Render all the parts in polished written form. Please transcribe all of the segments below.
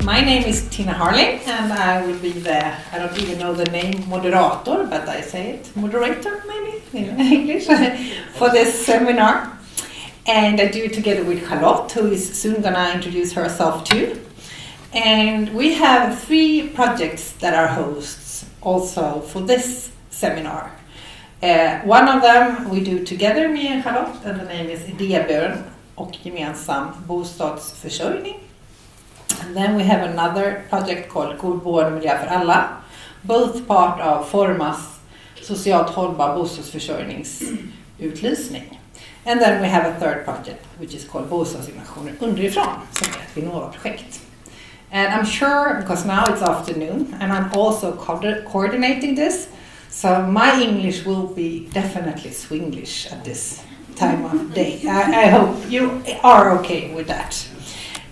My name is Tinna Harling and I will be the, I don't even know the name, moderator, but I say it, moderator maybe in English, for this seminar. And I do it together with Charlotte, who is soon going to introduce herself too. And we have 3 projects that are hosts also for this seminar. One of them we do together, me and Charlotte, and the name is Idéburet och gemensam bostadsförsörjning. And then we have another project called God boendemiljö för alla, both part of Formas Socialt hållbar bostadsförsörjningsutlysning. And then we have a third project which is called bostadsinnovationer underifrån, som är ett Vinnova-projekt. And I'm sure, because now it's afternoon, and I'm also coordinating this, so my English will be definitely Swinglish at this time of day. I hope you are okay with that.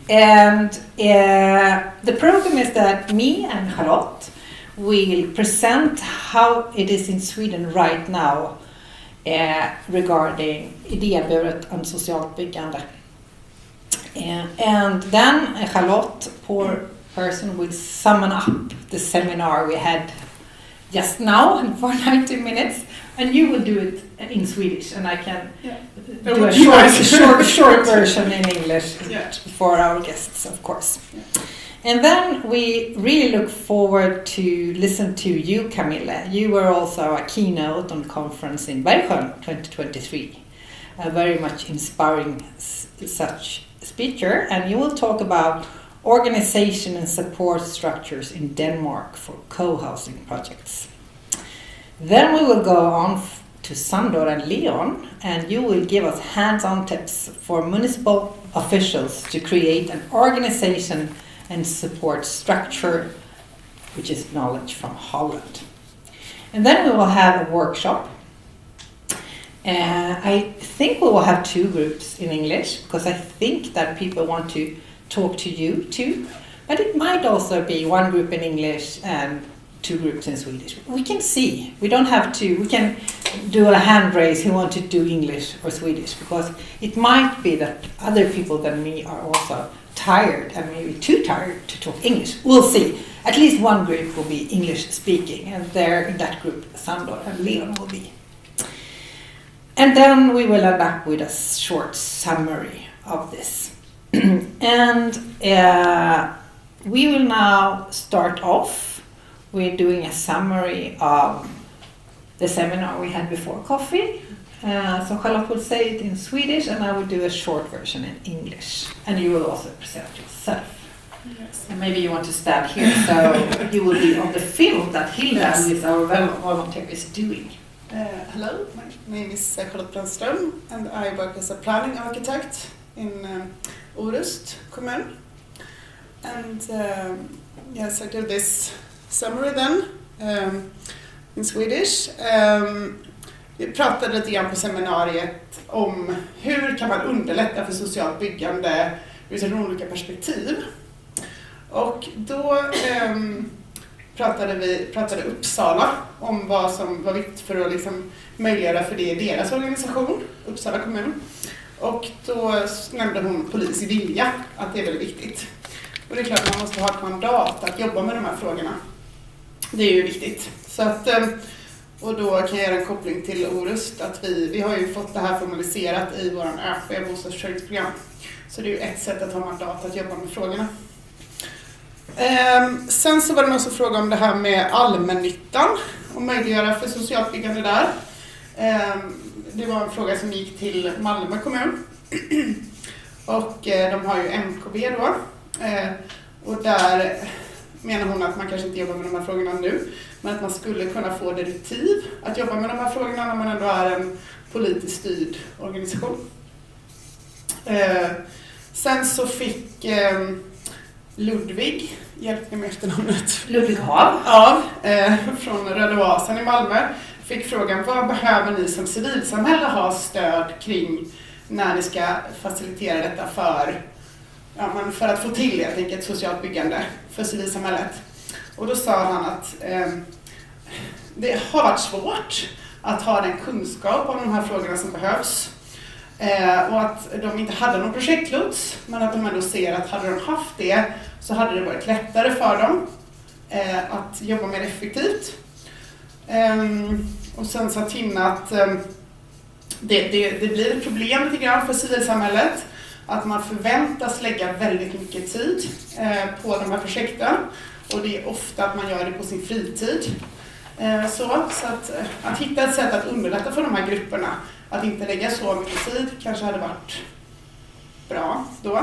And the program is that me and Charlotte will present how it is in Sweden right now regarding Idéburet and Socialt Byggande. And then Charlotte, poor person, will sum up the seminar we had just now for 90 minutes, and you will do it in Swedish, and I can do a short version in English for our guests, of course. Yeah. And then we really look forward to listen to you, Camilla. You were also a keynote on conference in Bergen 2023, a very much inspiring such speaker, and you will talk about organization and support structures in Denmark for co-housing projects. Then we will go on to Sandor and Leon, and you will give us hands-on tips for municipal officials to create an organization and support structure, which is knowledge from Holland. And then we will have a workshop. I think we will have 2 groups in English, because I think that people want to talk to you too. But it might also be 1 group in English and 2 groups in Swedish. We can see. We don't have to. We can do a hand raise who want to do English or Swedish, because it might be that other people than me are also tired and maybe too tired to talk English. We'll see. At least 1 group will be English speaking, and there in that group Sandor and Leon will be. And then we will end up with a short summary of this. And we will now start off with doing a summary of the seminar we had before coffee. So Charlotte will say it in Swedish, and I will do a short version in English. And you will also present yourself. Yes. And maybe you want to stand here, so you will be on the film that Hilda, who is our volunteer, is doing. Hello, my name is Charlotte Brännström, and I work as a planning architect in Orust kommun. And yes, I do this summary then in Swedish. Vi pratade lite grann på seminariet om hur kan man underlätta för socialt byggande utifrån olika perspektiv. Och då pratade Uppsala om vad som var viktigt för att liksom möjliggöra för det i deras organisation, Uppsala kommun. Och då nämnde hon politisk vilja, att det är väldigt viktigt. Och det är klart att man måste ha ett mandat att jobba med de här frågorna. Det är ju viktigt. Så att, och då kan jag göra en koppling till Orust, att vi har ju fått det här formaliserat i vår ÖP bostadsförsörjningsprogram. Så det är ju ett sätt att ha mandat att jobba med frågorna. Sen så var det någon som frågade om det här med allmännyttan och möjliggöra för socialt byggande där. Det var en fråga som gick till Malmö kommun. Och de har ju MKB då. Och där menar hon att man kanske inte jobbar med de här frågorna nu, men att man skulle kunna få direktiv att jobba med de här frågorna när man ändå är en politiskt styrd organisation. Sen så fick Ludvig, hjälp mig med efternamnet. Ludvig Hav. Ja, från Röda Vasen i Malmö. Fick frågan, vad behöver ni som civilsamhälle ha stöd kring när ni ska facilitera detta för att få till helt enkelt socialt byggande för civilsamhället. Och då sa han att det har varit svårt att ha den kunskap om de här frågorna som behövs. Och att de inte hade någon projektlots, men att de ändå ser att hade de haft det så hade det varit lättare för dem att jobba mer effektivt. Och sen sa Tinna att det blir ett problem lite grann för civilsamhället, att man förväntas lägga väldigt mycket tid på de här projekten, och det är ofta att man gör det på sin fritid. Så att hitta ett sätt att underlätta för de här grupperna att inte lägga så mycket tid kanske hade varit bra då.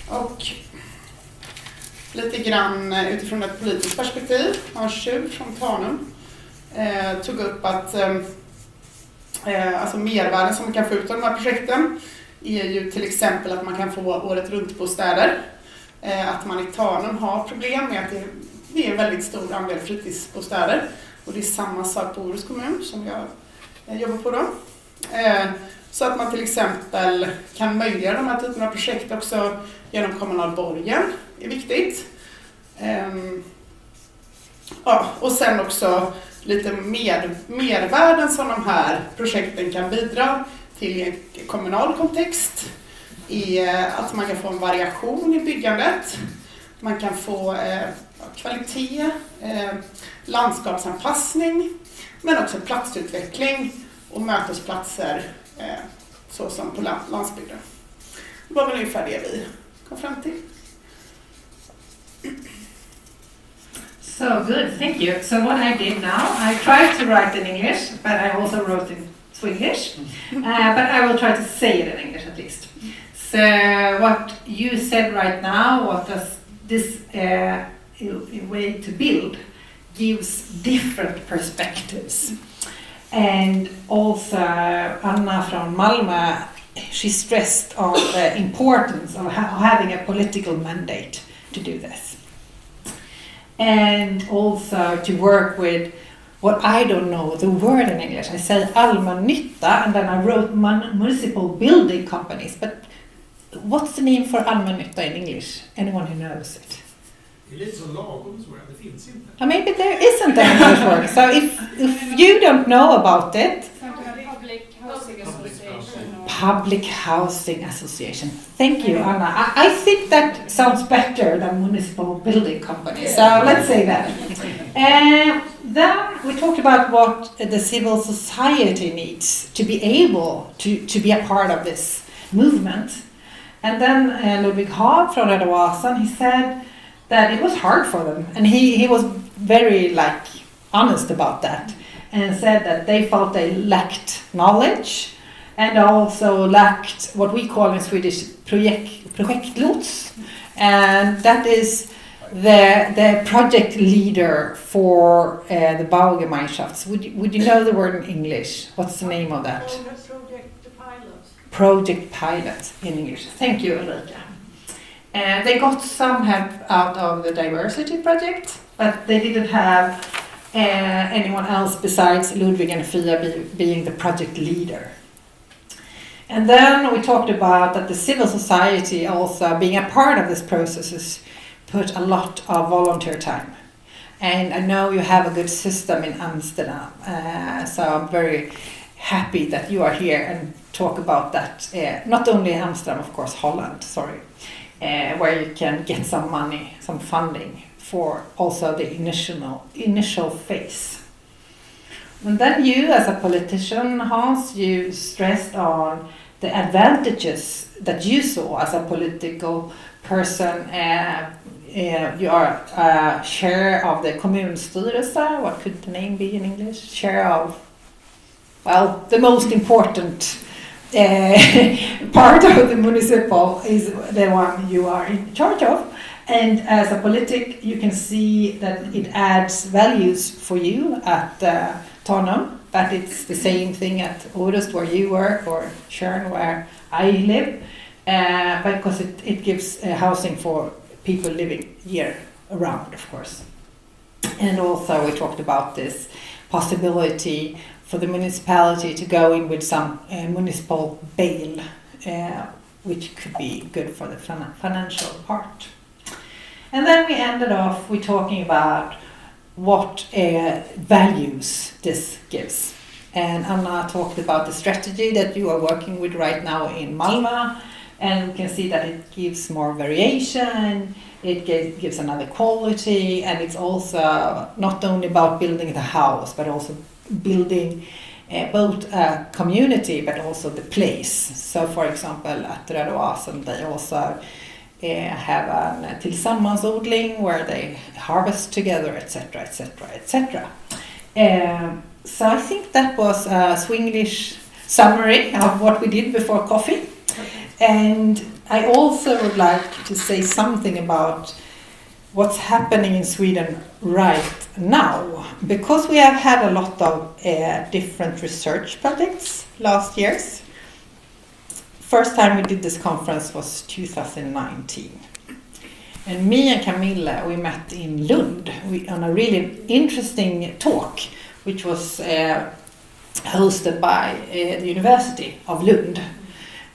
Och lite grann utifrån ett politiskt perspektiv, Tjuv från Tanum tog upp att alltså mervärden som man kan få ut av de här projekten är ju till exempel att man kan få året runt bostäder. Att man i Tanum har problem med att det är en väldigt stor andel fritidsbostäder. Och det är samma sak på Orust kommun som jag jobbar på då. Så att man till exempel kan möjliggöra de här typerna av projekt också genom kommunal borgen är viktigt. Ja, och sen också lite mervärden som de här projekten kan bidra till i en kommunal kontext. I att man kan få en variation i byggandet. Man kan få kvalitet, landskapsanpassning, men också platsutveckling och mötesplatser så som på landsbygden. Det var väl ungefär det vi kom fram till. So good, thank you. So what I did now, I tried to write in English, but I also wrote in Swedish. But I will try to say it in English at least. So what you said right now, what does this way to build gives different perspectives. And also Anna from Malmö, she stressed on the importance of having a political mandate to do this. And also to work with what I don't know the word in English. I said allmännytta and then I wrote municipal building companies. But what's the name for allmännytta in English? Anyone who knows it? Det är lite så lagom så det finns inte. Maybe there isn't an English word. So if you don't know about it, Public Housing Association. Thank you, Anna. I think that sounds better than municipal building company. So let's say that. Then we talked about what the civil society needs to be able to be a part of this movement. And then Ludwig Haag from Rädda Vasan, he said that it was hard for them. And he was very honest about that. And said that they felt they lacked knowledge and also lacked what we call in Swedish projektlots. And that is the project leader for the Baugemeinschafts. Would you know the word in English? What's the name of that? Project pilot in English. Thank you, Ulrika. They got some help out of the diversity project, but they didn't have anyone else besides Ludwig and Fia being the project leader. And then we talked about that the civil society also being a part of this process put a lot of volunteer time. And I know you have a good system in Amsterdam, so I'm very happy that you are here and talk about that. Not only Amsterdam, of course, Holland, where you can get some money, some funding for also the initial phase. And then you, as a politician, Hans, you stressed on the advantages that you saw as a political person. You are a chair of the kommunstyrelse. What could the name be in English? Chair of, the most important part of the municipal is the one you are in charge of. And as a politic, you can see that it adds values for you at Tanum, but it's the same thing at Orust where you work or Tjörn where I live, because it gives housing for people living year around, of course. And also we talked about this possibility for the municipality to go in with some municipal bail, which could be good for the financial part. And then we ended off with talking about what values this gives. And Anna talked about the strategy that you are working with right now in Malmö, And we can see that it gives more variation, it gives another quality, and it's also not only about building the house, but also building both a community but also the place. So for example, at Röda Oasen, they also have a tillsammansodling where they harvest together, etc., etc., etc. So I think that was a Swinglish summary of what we did before coffee. And I also would like to say something about what's happening in Sweden right now, because we have had a lot of different research projects last years. First time we did this conference was 2019. And me and Camilla, we met in Lund on a really interesting talk, which was hosted by the University of Lund.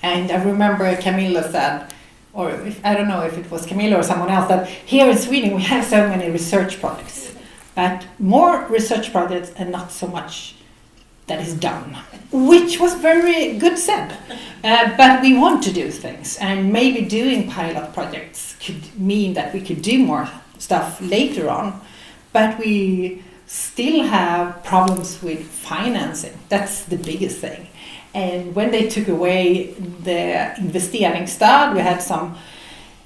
And I remember Camilla said, or I don't know if it was Camilla or someone else, that here in Sweden we have so many research projects, but more research projects and not so much that is done, which was very good said. But we want to do things, and maybe doing pilot projects could mean that we could do more stuff later on, but we still have problems with financing. That's the biggest thing. And when they took away the investeringsstöd, we had some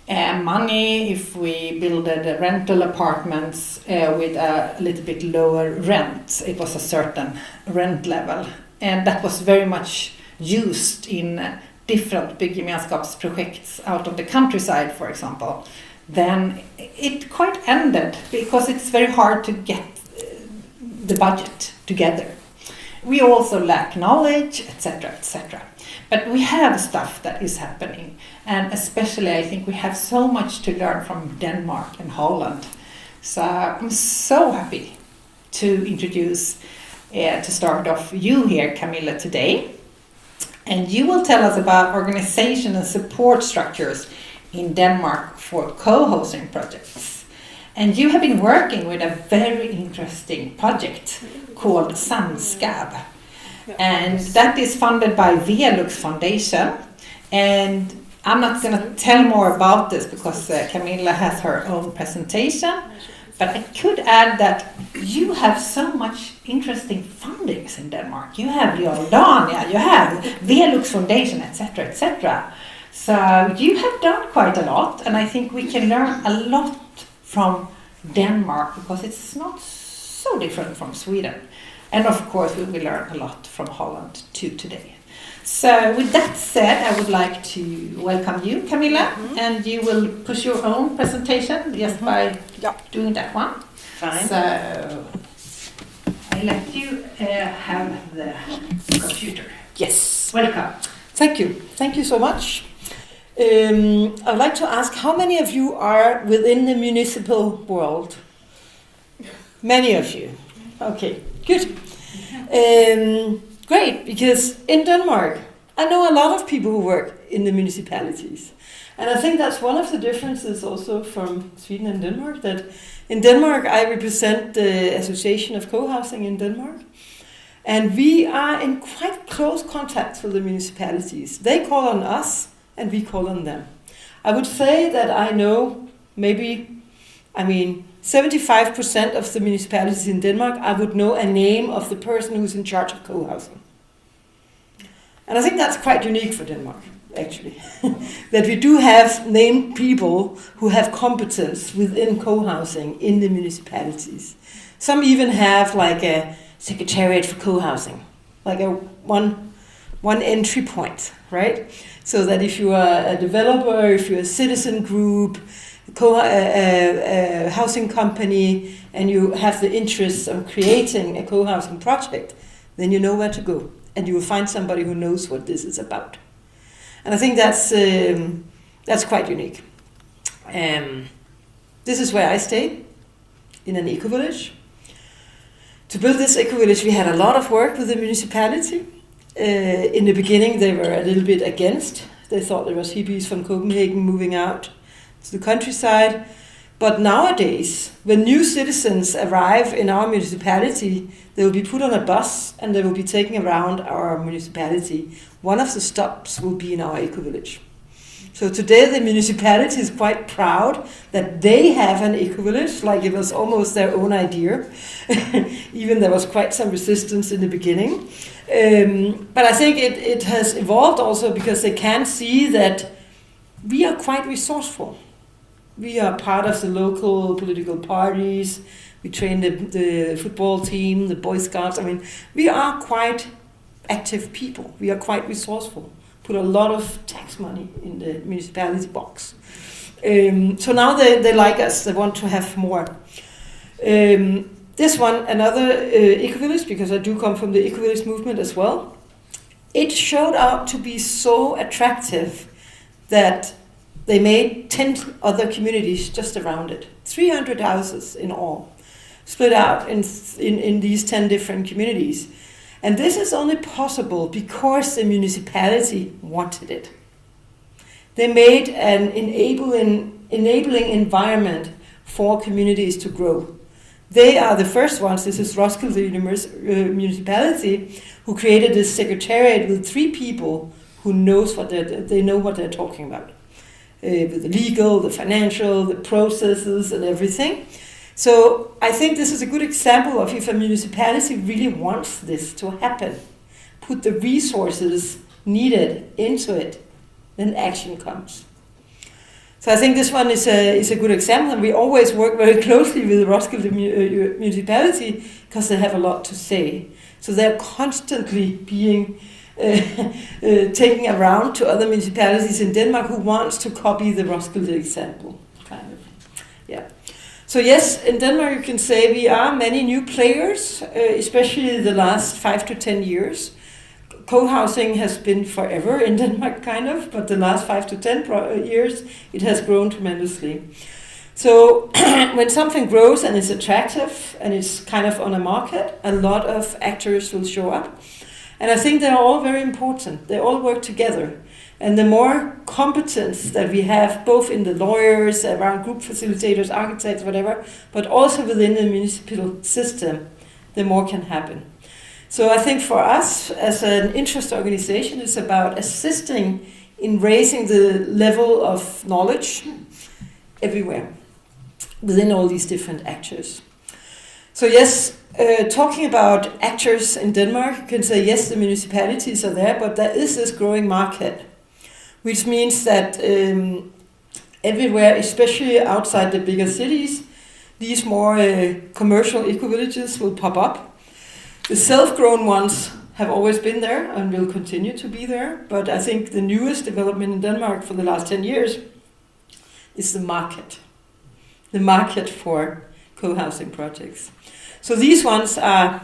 money if we built rental apartments with a little bit lower rent. It was a certain rent level, and that was very much used in different byggemenskapsprojects out of the countryside, for example. Then it quite ended because it's very hard to get the budget together. We also lack knowledge, etc., etc. But we have stuff that is happening, and especially I think we have so much to learn from Denmark and Holland. So I'm so happy to introduce, to start off you here, Camilla, today. And you will tell us about organization and support structures in Denmark for co-hosting projects. And you have been working with a very interesting project called Samskab. And that is funded by Velux Foundation. And I'm not going to tell more about this because Camilla has her own presentation. But I could add that you have so much interesting fundings in Denmark. You have Jordania, you have Velux Foundation, etc., etc. So you have done quite a lot, and I think we can learn a lot from Denmark because it's not so different from Sweden. And of course we will learn a lot from Holland too today. So with that said, I would like to welcome you, Camilla, and you will push your own presentation just by doing that one. Fine. So I let you have the computer. Yes. Welcome. Thank you. Thank you so much. I'd like to ask how many of you are within the municipal world? Many of you. Okay, good. Great, because in Denmark, I know a lot of people who work in the municipalities. And I think that's one of the differences also from Sweden and Denmark, that in Denmark I represent the Association of Co-housing in Denmark. And we are in quite close contact with the municipalities. They call on us and we call on them. I would say that I know 75% of the municipalities in Denmark, I would know a name of the person who's in charge of co-housing. And I think that's quite unique for Denmark, actually. That we do have named people who have competence within co-housing in the municipalities. Some even have like a secretariat for co-housing, like a one entry point, right? So that if you are a developer, if you're a citizen group, a housing company, and you have the interest of creating a co-housing project, then you know where to go, and you will find somebody who knows what this is about. And I think that's quite unique. This is where I stay, in an eco-village. To build this eco-village, we had a lot of work with the municipality. In the beginning, they were a little bit against. They thought there was hippies from Copenhagen moving out to the countryside. But nowadays, when new citizens arrive in our municipality, they will be put on a bus and they will be taken around our municipality. One of the stops will be in our eco-village. So today the municipality is quite proud that they have an eco-village, like it was almost their own idea. Even there was quite some resistance in the beginning. But I think it has evolved also because they can see that we are quite resourceful. We are part of the local political parties. We train the football team, the Boy Scouts. I mean, we are quite active people. We are quite resourceful. Put a lot of tax money in the municipality box. So now they like us. They want to have more. This one, another eco-village, because I do come from the eco-village movement as well. It showed out to be so attractive that they made 10 other communities just around it. 300 houses in all, split out in these 10 different communities. And this is only possible because the municipality wanted it. They made an enabling environment for communities to grow. They are the first ones, this is Roskilde municipality, who created this secretariat with 3 people who know what they're talking about. With the legal, the financial, the processes and everything. So I think this is a good example of if a municipality really wants this to happen, put the resources needed into it, then action comes. So I think this one is a good example, and we always work very closely with the Roskilde municipality because they have a lot to say. So they're constantly being taken around to other municipalities in Denmark who wants to copy the Roskilde example, kind of. Yeah. So yes, in Denmark you can say we are many new players, especially the last 5 to 10 years. Co-housing has been forever in Denmark, kind of, but the last 5 to 10 years it has grown tremendously. So when something grows and is attractive and it's kind of on a market, a lot of actors will show up. And I think they're all very important. They all work together. And the more competence that we have, both in the lawyers, around group facilitators, architects, whatever, but also within the municipal system, the more can happen. So I think for us, as an interest organization, it's about assisting in raising the level of knowledge everywhere, within all these different actors. So yes, talking about actors in Denmark, you can say yes, the municipalities are there, but there is this growing market, which means that everywhere, especially outside the bigger cities, these more commercial eco-villages will pop up. The self-grown ones have always been there and will continue to be there, but I think the newest development in Denmark for the last 10 years is the market for co-housing projects. So these ones are,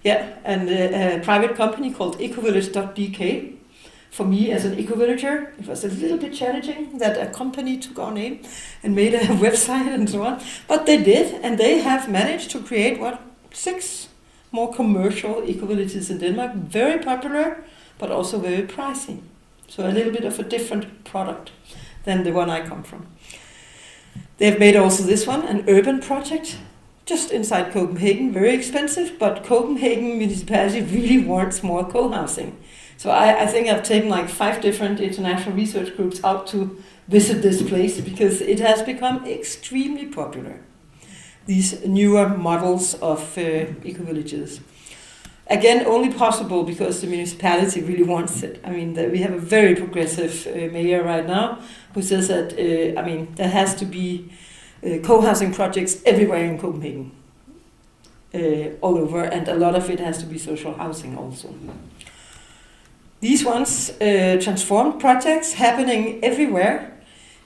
a private company called ecovillage.dk. For me as an eco-villager, it was a little bit challenging that a company took our name and made a website and so on. But they did, and they have managed to create, 6 more commercial eco-villages in Denmark. Very popular, but also very pricey. So a little bit of a different product than the one I come from. They've made also this one, an urban project, just inside Copenhagen, very expensive, but Copenhagen municipality really wants more co-housing. So I think I've taken 5 different international research groups out to visit this place because it has become extremely popular, these newer models of eco-villages. Again, only possible because the municipality really wants it. I mean, we have a very progressive mayor right now who says that, there has to be co-housing projects everywhere in Copenhagen, all over, and a lot of it has to be social housing also. These ones, transformed projects happening everywhere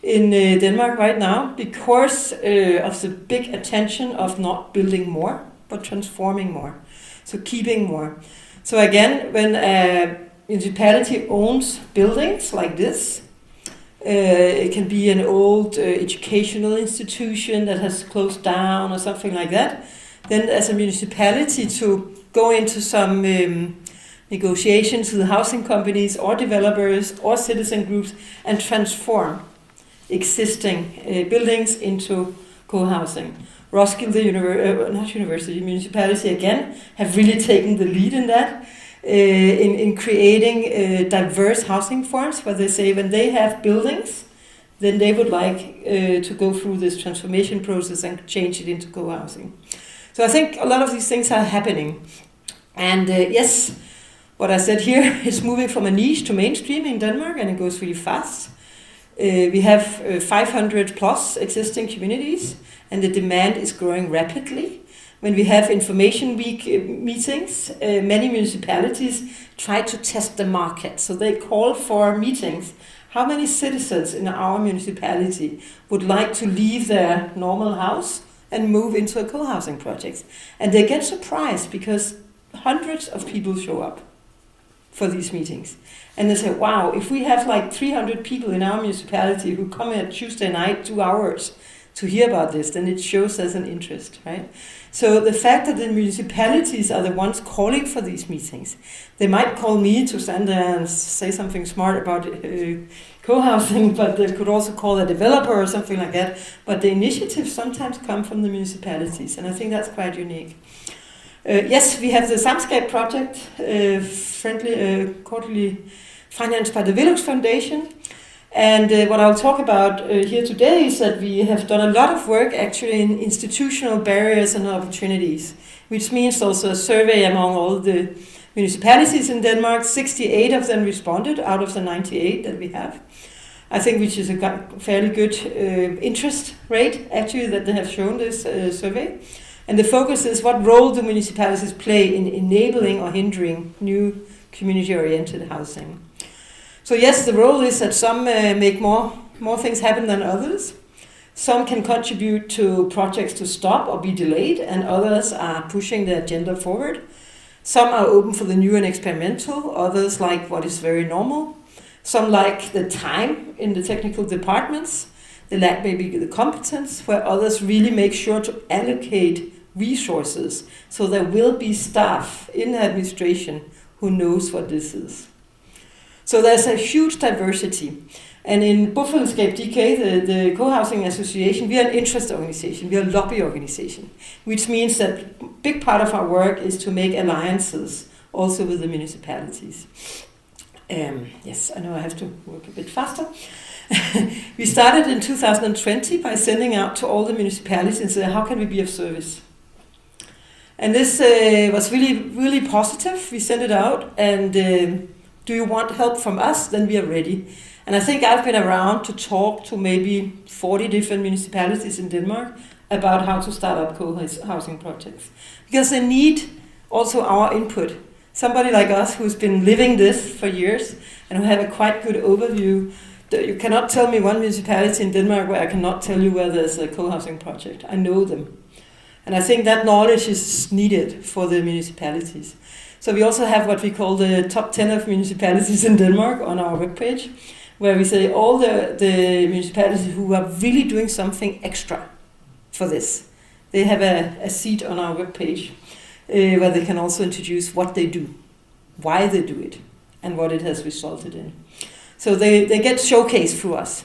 in Denmark right now because of the big attention of not building more, but transforming more. So keeping more. So again, when a municipality owns buildings like this, it can be an old educational institution that has closed down or something like that, then as a municipality to go into some negotiations with housing companies or developers or citizen groups and transform existing buildings into co-housing. Roskilde municipality again have really taken the lead in that, in creating diverse housing forms where they say when they have buildings then they would like to go through this transformation process and change it into co-housing. So I think a lot of these things are happening. And yes, what I said here is moving from a niche to mainstream in Denmark, and it goes really fast. We have 500 plus existing communities, and the demand is growing rapidly. When we have information week meetings, many municipalities try to test the market. So they call for meetings. How many citizens in our municipality would like to leave their normal house and move into a co-housing project? And they get surprised because hundreds of people show up for these meetings. And they say, wow, if we have like 300 people in our municipality who come at Tuesday night, 2 hours to hear about this, then it shows there's an interest, right? So the fact that the municipalities are the ones calling for these meetings, they might call me to stand there and say something smart about co-housing, but they could also call a developer or something like that. But the initiatives sometimes come from the municipalities, and I think that's quite unique. Yes, we have the Samtalet project, quarterly financed by the Villux Foundation. And what I'll talk about here today is that we have done a lot of work actually in institutional barriers and opportunities, which means also a survey among all the municipalities in Denmark. 68 of them responded out of the 98 that we have. I think which is a fairly good interest rate actually that they have shown this survey. And the focus is what role do municipalities play in enabling or hindering new community-oriented housing. So yes, the role is that some make more things happen than others. Some can contribute to projects to stop or be delayed, and others are pushing the agenda forward. Some are open for the new and experimental, others like what is very normal. Some like the time in the technical departments, they lack maybe the competence, where others really make sure to allocate resources so there will be staff in the administration who knows what this is. So there's a huge diversity. And in Bofaelleskap DK, the co-housing association, we are an interest organization, we are a lobby organization, which means that a big part of our work is to make alliances also with the municipalities. Yes, I know I have to work a bit faster. We started in 2020 by sending out to all the municipalities and saying, how can we be of service? And this was really, really positive. We sent it out, and do you want help from us? Then we are ready. And I think I've been around to talk to maybe 40 different municipalities in Denmark about how to start up co-housing projects. Because they need also our input. Somebody like us who's been living this for years and who have a quite good overview. You cannot tell me one municipality in Denmark where I cannot tell you where there's a co-housing project. I know them. And I think that knowledge is needed for the municipalities. So we also have what we call the top 10 of municipalities in Denmark on our webpage, where we say all the municipalities who are really doing something extra for this. They have a seat on our webpage where they can also introduce what they do, why they do it, and what it has resulted in. So they get showcased through us.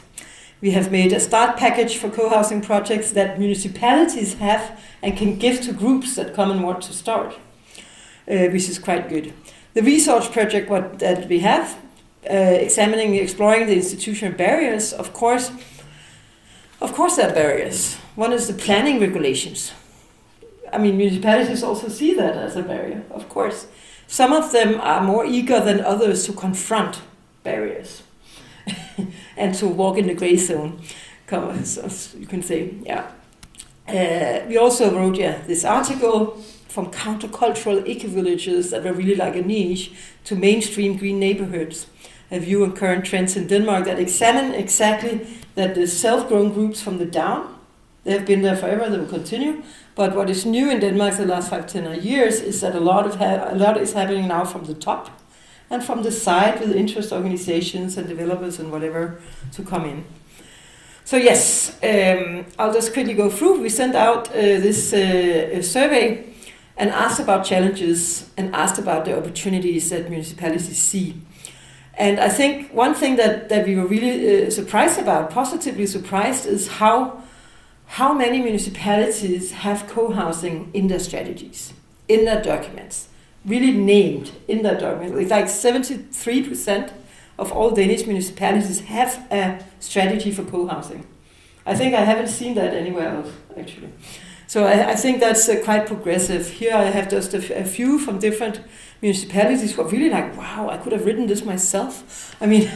We have made a start package for co-housing projects that municipalities have and can give to groups that come and want to start, which is quite good. The research project that we have, exploring the institutional barriers, of course there are barriers. One is the planning regulations. I mean, municipalities also see that as a barrier, of course. Some of them are more eager than others to confront barriers and to walk in the gray zone, you can say, yeah. We also wrote this article from countercultural eco-villages that were really like a niche to mainstream green neighborhoods, a view on current trends in Denmark that examine exactly that the self-grown groups from the down, they have been there forever, they will continue, but what is new in Denmark the last 5-10 years is that a lot is happening now from the top and from the side with interest organizations and developers and whatever to come in. So yes, I'll just quickly go through. We sent out this survey and asked about challenges and asked about the opportunities that municipalities see. And I think one thing that we were really surprised about, positively surprised, is how many municipalities have co-housing in their strategies, in their documents, really named in their documents. It's like 73% of all Danish municipalities have a strategy for co-housing. I think I haven't seen that anywhere else, actually. So I think that's quite progressive. Here I have just a few from different municipalities who are really like, wow, I could have written this myself. I mean,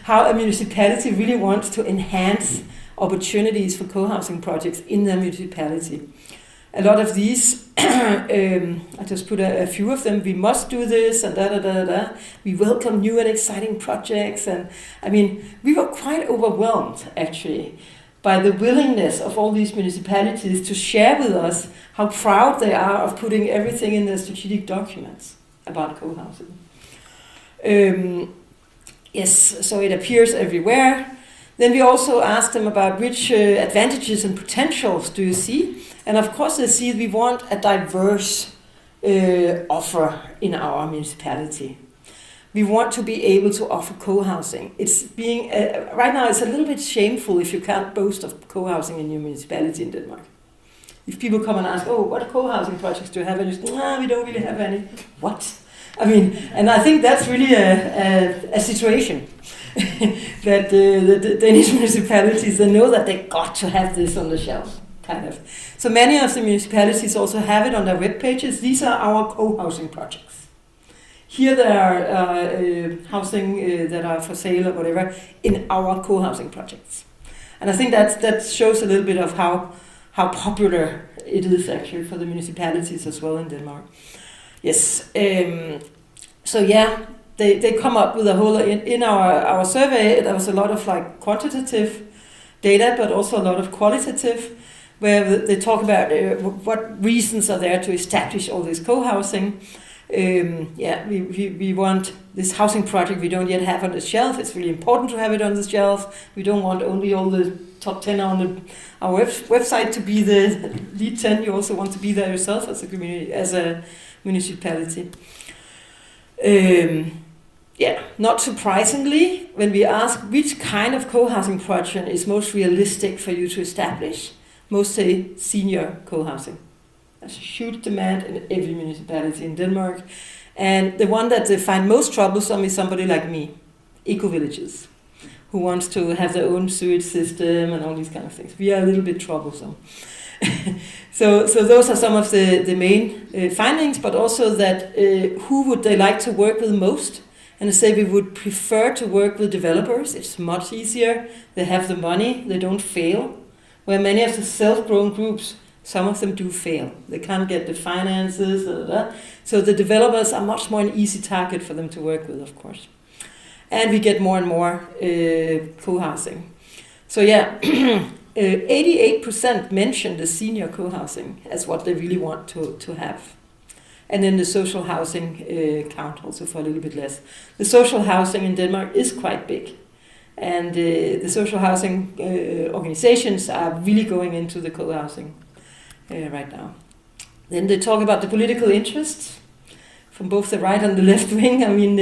how a municipality really wants to enhance opportunities for co-housing projects in their municipality. A lot of these, I just put a few of them, we must do this and da. We welcome new and exciting projects. And I mean, we were quite overwhelmed, actually, by the willingness of all these municipalities to share with us how proud they are of putting everything in their strategic documents about co-housing. Yes, so it appears everywhere. Then we also asked them about which advantages and potentials do you see? And of course they see we want a diverse offer in our municipality. We want to be able to offer co-housing. It's being right now it's a little bit shameful if you can't boast of co-housing in your municipality in Denmark. If people come and ask, oh, what co-housing projects do you have? And you say, no, we don't really have any. What? I mean, and I think that's really a situation that the Danish municipalities, they know that they got to have this on the shelf, kind of. So many of the municipalities also have it on their web pages. These are our co-housing projects. Here there are housing that are for sale or whatever in our co-housing projects. And I think that shows a little bit of how popular it is actually for the municipalities as well in Denmark. Yes. So yeah, they come up with a whole in our survey. There was a lot of like quantitative data, but also a lot of qualitative, where they talk about what reasons are there to establish all this co-housing. We want this housing project we don't yet have on the shelf. It's really important to have it on the shelf. We don't want only all the top 10 on our website to be the lead 10. You also want to be there yourself as a community, as a municipality. Not surprisingly, when we ask which kind of co-housing project is most realistic for you to establish, most say senior co-housing. There's a huge demand in every municipality in Denmark. And the one that they find most troublesome is somebody like me, eco-villages, who wants to have their own sewage system and all these kind of things. We are a little bit troublesome. So those are some of the main findings, but also that who would they like to work with most? And they say we would prefer to work with developers. It's much easier. They have the money. They don't fail. Where many of the self-grown groups, some of them do fail. They can't get the finances. So the developers are much more an easy target for them to work with, of course. And we get more and more co-housing. So yeah, 88% mentioned the senior co-housing as what they really want to have. And then the social housing count also for a little bit less. The social housing in Denmark is quite big. And the social housing organizations are really going into the co-housing right now. Then they talk about the political interests from both the right and the left wing. I mean,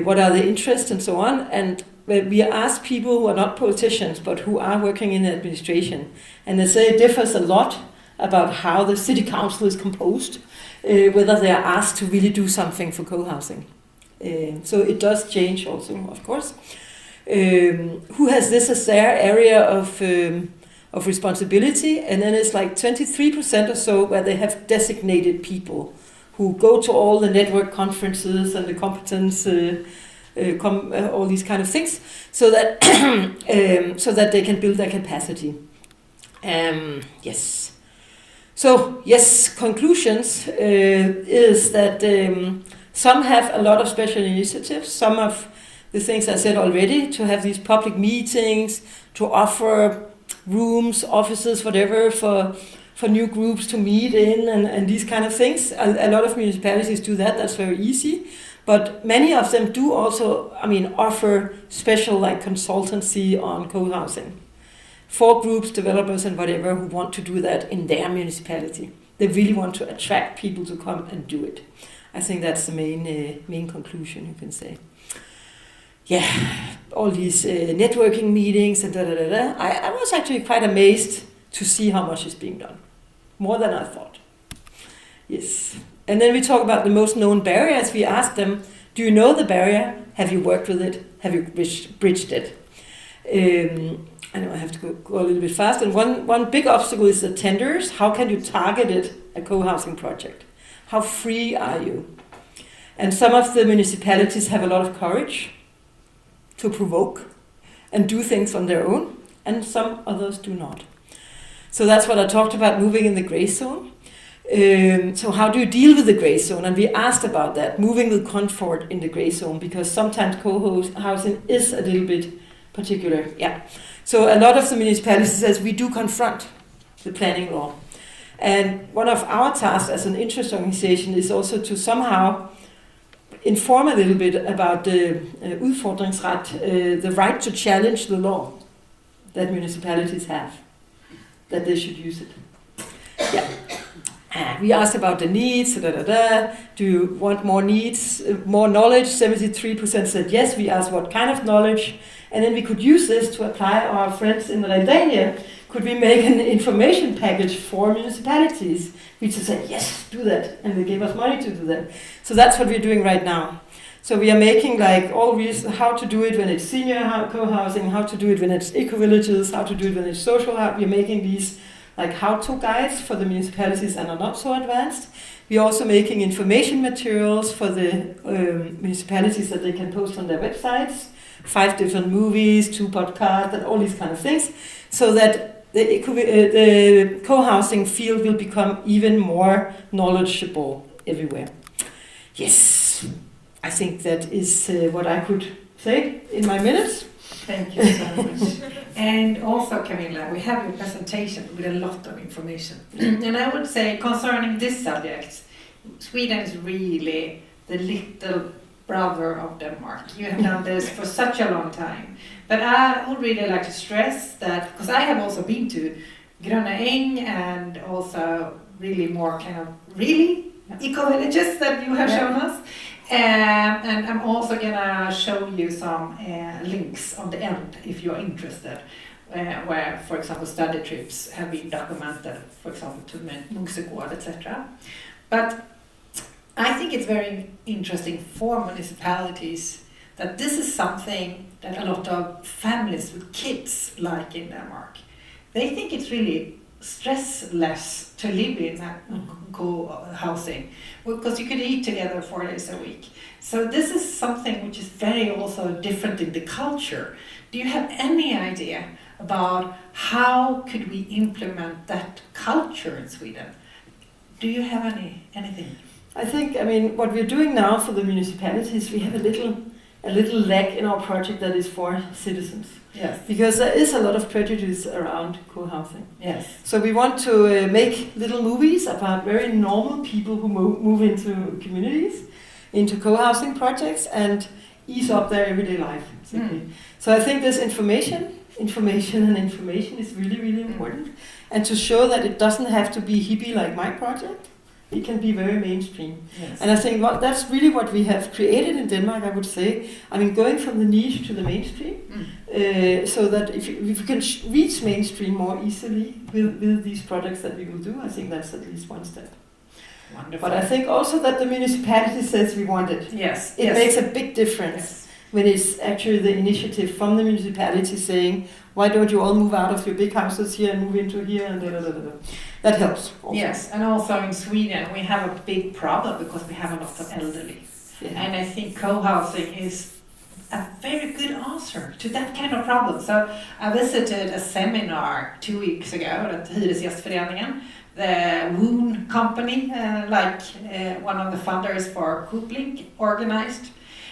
what are the interests and so on. And we ask people who are not politicians but who are working in administration. And they say it differs a lot about how the city council is composed, whether they are asked to really do something for co-housing. So it does change also, of course. Who has this as their area of responsibility? And then it's like 23% or so where they have designated people who go to all the network conferences and the competence, all these kind of things, so that they can build their capacity. Yes. So yes, conclusions is that some have a lot of special initiatives. Some of the things I said already, to have these public meetings, to offer rooms, offices, whatever, for new groups to meet in and these kind of things. A lot of municipalities do that. That's very easy. But many of them do also, offer special like consultancy on co-housing for groups, developers and whatever who want to do that in their municipality. They really want to attract people to come and do it. I think that's the main conclusion, you can say. Yeah, all these networking meetings and da-da-da-da. I was actually quite amazed to see how much is being done. More than I thought. Yes. And then we talk about the most known barriers. We asked them, do you know the barrier Have you worked with it? Have you bridged it? I know I have to go a little bit fast. And one big obstacle is the tenders. How can you target it, a co-housing project? How free are you? And some of the municipalities have a lot of courage to provoke and do things on their own, and some others do not. So that's what I talked about, moving in the gray zone. So how do you deal with the gray zone? And we asked about that, moving with comfort in the gray zone, because sometimes co-housing is a little bit particular. Yeah. So a lot of the municipalities says we do confront the planning law. And one of our tasks as an interest organization is also to somehow inform a little bit about the udfordringsret, the right to challenge the law that municipalities have, that they should use it. Yeah. We asked about the needs, do you want more needs, more knowledge? 73% said yes. We asked what kind of knowledge, and then we could use this to apply our friends in Redania. Could we make an information package for municipalities? We just said, yes, do that, and they gave us money to do that. So that's what we're doing right now. So we are making like all reasons, how to do it when it's senior co-housing, how to do it when it's eco-villages, how to do it when it's social. We're making these like how-to guides for the municipalities and are not so advanced. We're also making information materials for the municipalities that they can post on their websites, 5 different movies, 2 podcasts, and all these kind of things, so that the co-housing field will become even more knowledgeable everywhere. Yes, I think that is what I could say in my minutes. Thank you so much. And also, Camilla, we have your presentation with a lot of information. And I would say concerning this subject, Sweden is really the little brother of Denmark. You have done this for such a long time. But I would really like to stress that, because I have also been to Gröna Äng and also really more kind of eco-villages that you have shown us. And I'm also gonna show you some links on the end if you're interested, where, for example, study trips have been documented, for example, to Mungsegård, etc. But I think it's very interesting for municipalities that this is something that a lot of families with kids like in Denmark. They think it's really stressless to live in that co-housing, because you could eat together 4 days a week. So this is something which is very also different in the culture. Do you have any idea about how could we implement that culture in Sweden? Do you have anything? I think, what we're doing now for the municipalities, we have a little leg in our project that is for citizens. Yes. Because there is a lot of prejudice around co-housing. Yes. So we want to make little movies about very normal people who move into communities, into co-housing projects, and ease up their everyday life. So I think this information is really, really important. And to show that it doesn't have to be hippie like my project. It can be very mainstream. Yes. And I think that's really what we have created in Denmark, I would say. Going from the niche to the mainstream, so that if we can reach mainstream more easily with these products that we will do, I think that's at least one step. Wonderful. But I think also that the municipality says we want it. Yes. It makes a big difference when it's actually the initiative from the municipality saying, why don't you all move out of your big houses here and move into here and That helps. Also. Yes, and also in Sweden we have a big problem because we have a lot of elderly. Yeah. And I think co-housing is a very good answer to that kind of problem. So I visited a seminar 2 weeks ago at Hyresgästföreningen, the Woon company, one of the funders for Coupling organized.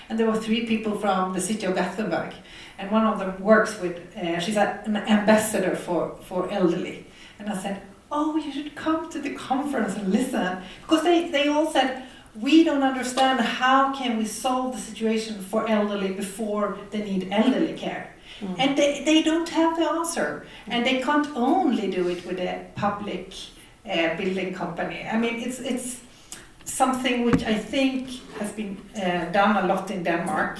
And there were 3 people from the city of Gothenburg. And one of them works with, she's an ambassador for elderly. And I said, you should come to the conference and listen. Because they all said, we don't understand how can we solve the situation for elderly before they need elderly care. And they don't have the answer. And they can't only do it with a public building company. It's something which I think has been done a lot in Denmark.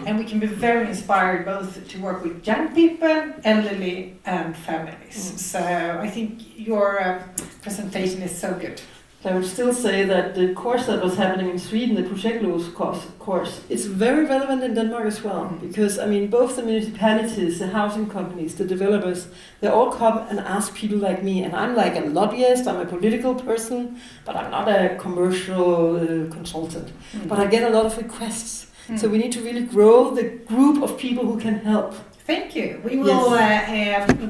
And we can be very inspired both to work with young people, elderly, and families. So I think your presentation is so good. I would still say that the course that was happening in Sweden, the course, it's very relevant in Denmark as well. Because, I mean, both the municipalities, the housing companies, the developers, they all come and ask people like me. And I'm like a lobbyist, I'm a political person, but I'm not a commercial consultant. But I get a lot of requests. So we need to really grow the group of people who can help. Thank you. We will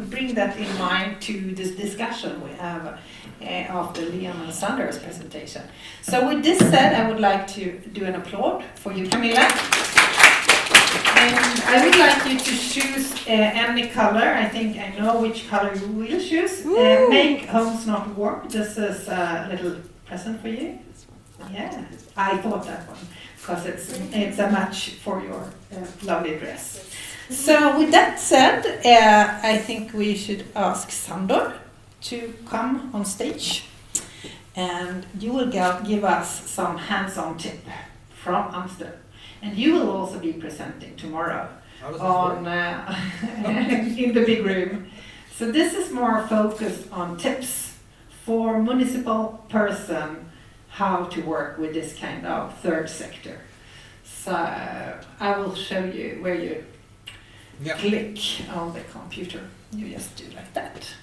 bring that in mind to this discussion we have after Leon and Sandor's presentation. So with this said, I would like to do an applaud for you, Camilla. And I would like you to choose any color. I think I know which color you will choose. Make homes not warm. This is a little present for you. Yeah, I thought that one because it's a match for your lovely dress. So with that said, I think we should ask Sandor to come on stage, and you will give us some hands-on tip from Amsterdam, and you will also be presenting tomorrow on in the big room. So this is more focused on tips for municipal person how to work with this kind of third sector. So I will show you where you click on the computer. You just do like that.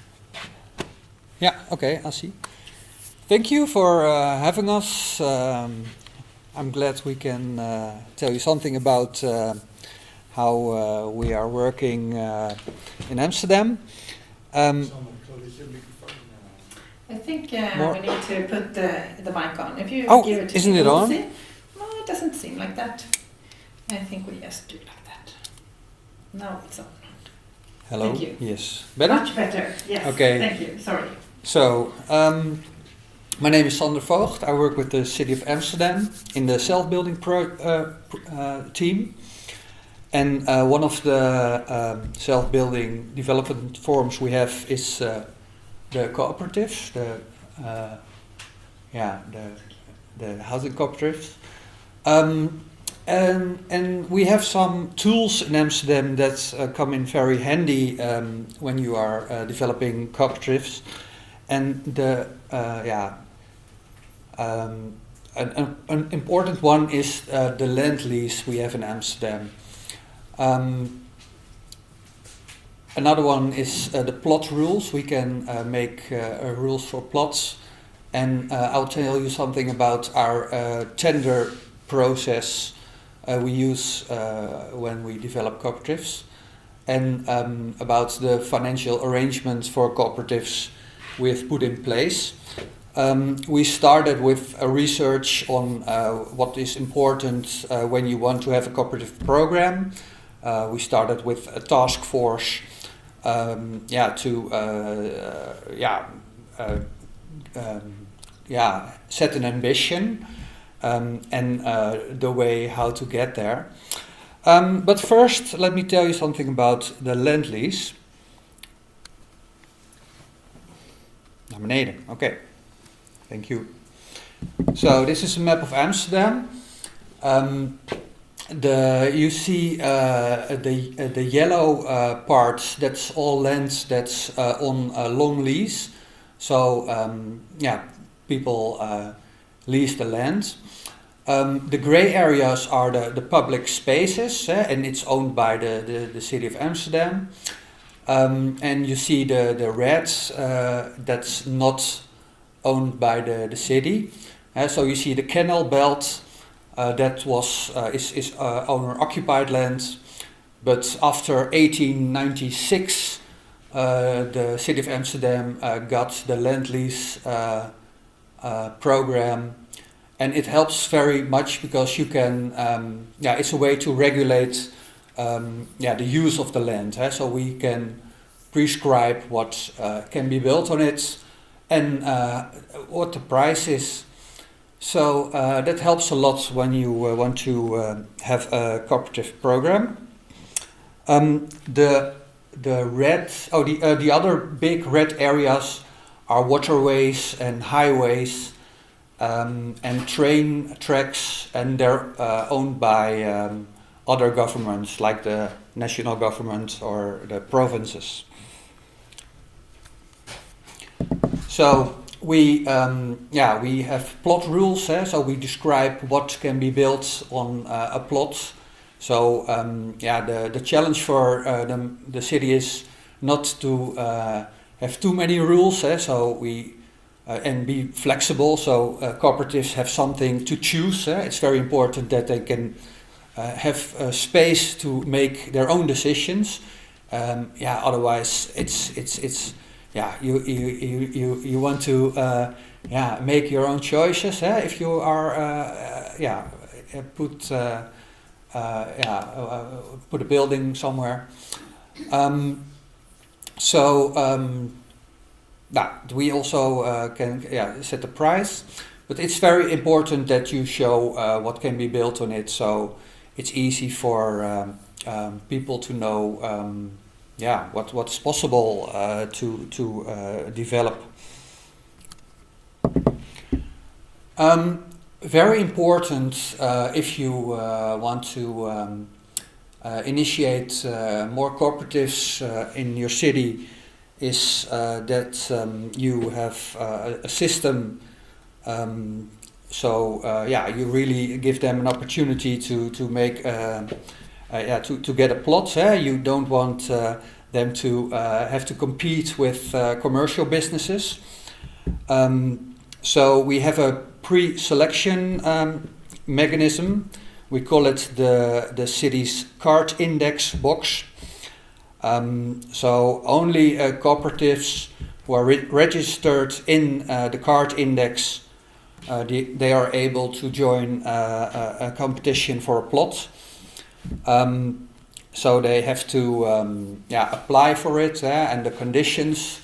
Yeah, okay, I see. Thank you for having us. I'm glad we can tell you something about how we are working in Amsterdam. I think we need to put the mic on. If you give it to isn't me, it on? No, it doesn't seem like that. I think we just do like that. Now it's on. Hello? Thank you. Yes. Better? Much better, yes. Okay. Thank you, sorry. So, my name is Sandor Vogt. I work with the City of Amsterdam in the self-building team. And one of the self-building development forms we have is the cooperatives, the housing cooperatives. And we have some tools in Amsterdam that come in very handy when you are developing cooperatives. And an important one is the land lease we have in Amsterdam. Another one is the plot rules. We can make rules for plots. And I'll tell you something about our tender process we use when we develop cooperatives, and about the financial arrangements for cooperatives we've put in place. We started with a research on what is important when you want to have a cooperative program. We started with a task force set an ambition. And the way how to get there. But first, let me tell you something about the land lease. Naar beneden, okay. Thank you. So this is a map of Amsterdam. You see the yellow parts. That's all land that's on a long lease. So people lease the land. The grey areas are the public spaces, and it's owned by the City of Amsterdam. And you see the red, that's not owned by the city. So you see the canal belt, that is owner-occupied land. But after 1896, the City of Amsterdam got the land lease program, and it helps very much because you can it's a way to regulate the use of the land, so we can prescribe what can be built on it and what the price is. So that helps a lot when you want to have a cooperative program. The other big red areas are waterways and highways and train tracks, and they're owned by other governments like the national government or the provinces. So we have plot rules, so we describe what can be built on a plot. So the challenge for the city is not to have too many rules, so we and be flexible. So cooperatives have something to choose. It's very important that they can have space to make their own decisions. Otherwise it's you want to make your own choices. If you are put a building somewhere. We also can set the price, but it's very important that you show what can be built on it, so it's easy for people to know what's possible to develop. Very important if you want to initiate more cooperatives in your city is that you have a system. You really give them an opportunity to make to get a plot. You don't want them to have to compete with commercial businesses. So we have a pre-selection mechanism. We call it the city's card index box. So only cooperatives who are registered in the card index, they are able to join a competition for a plot. So they have to apply for it, and the conditions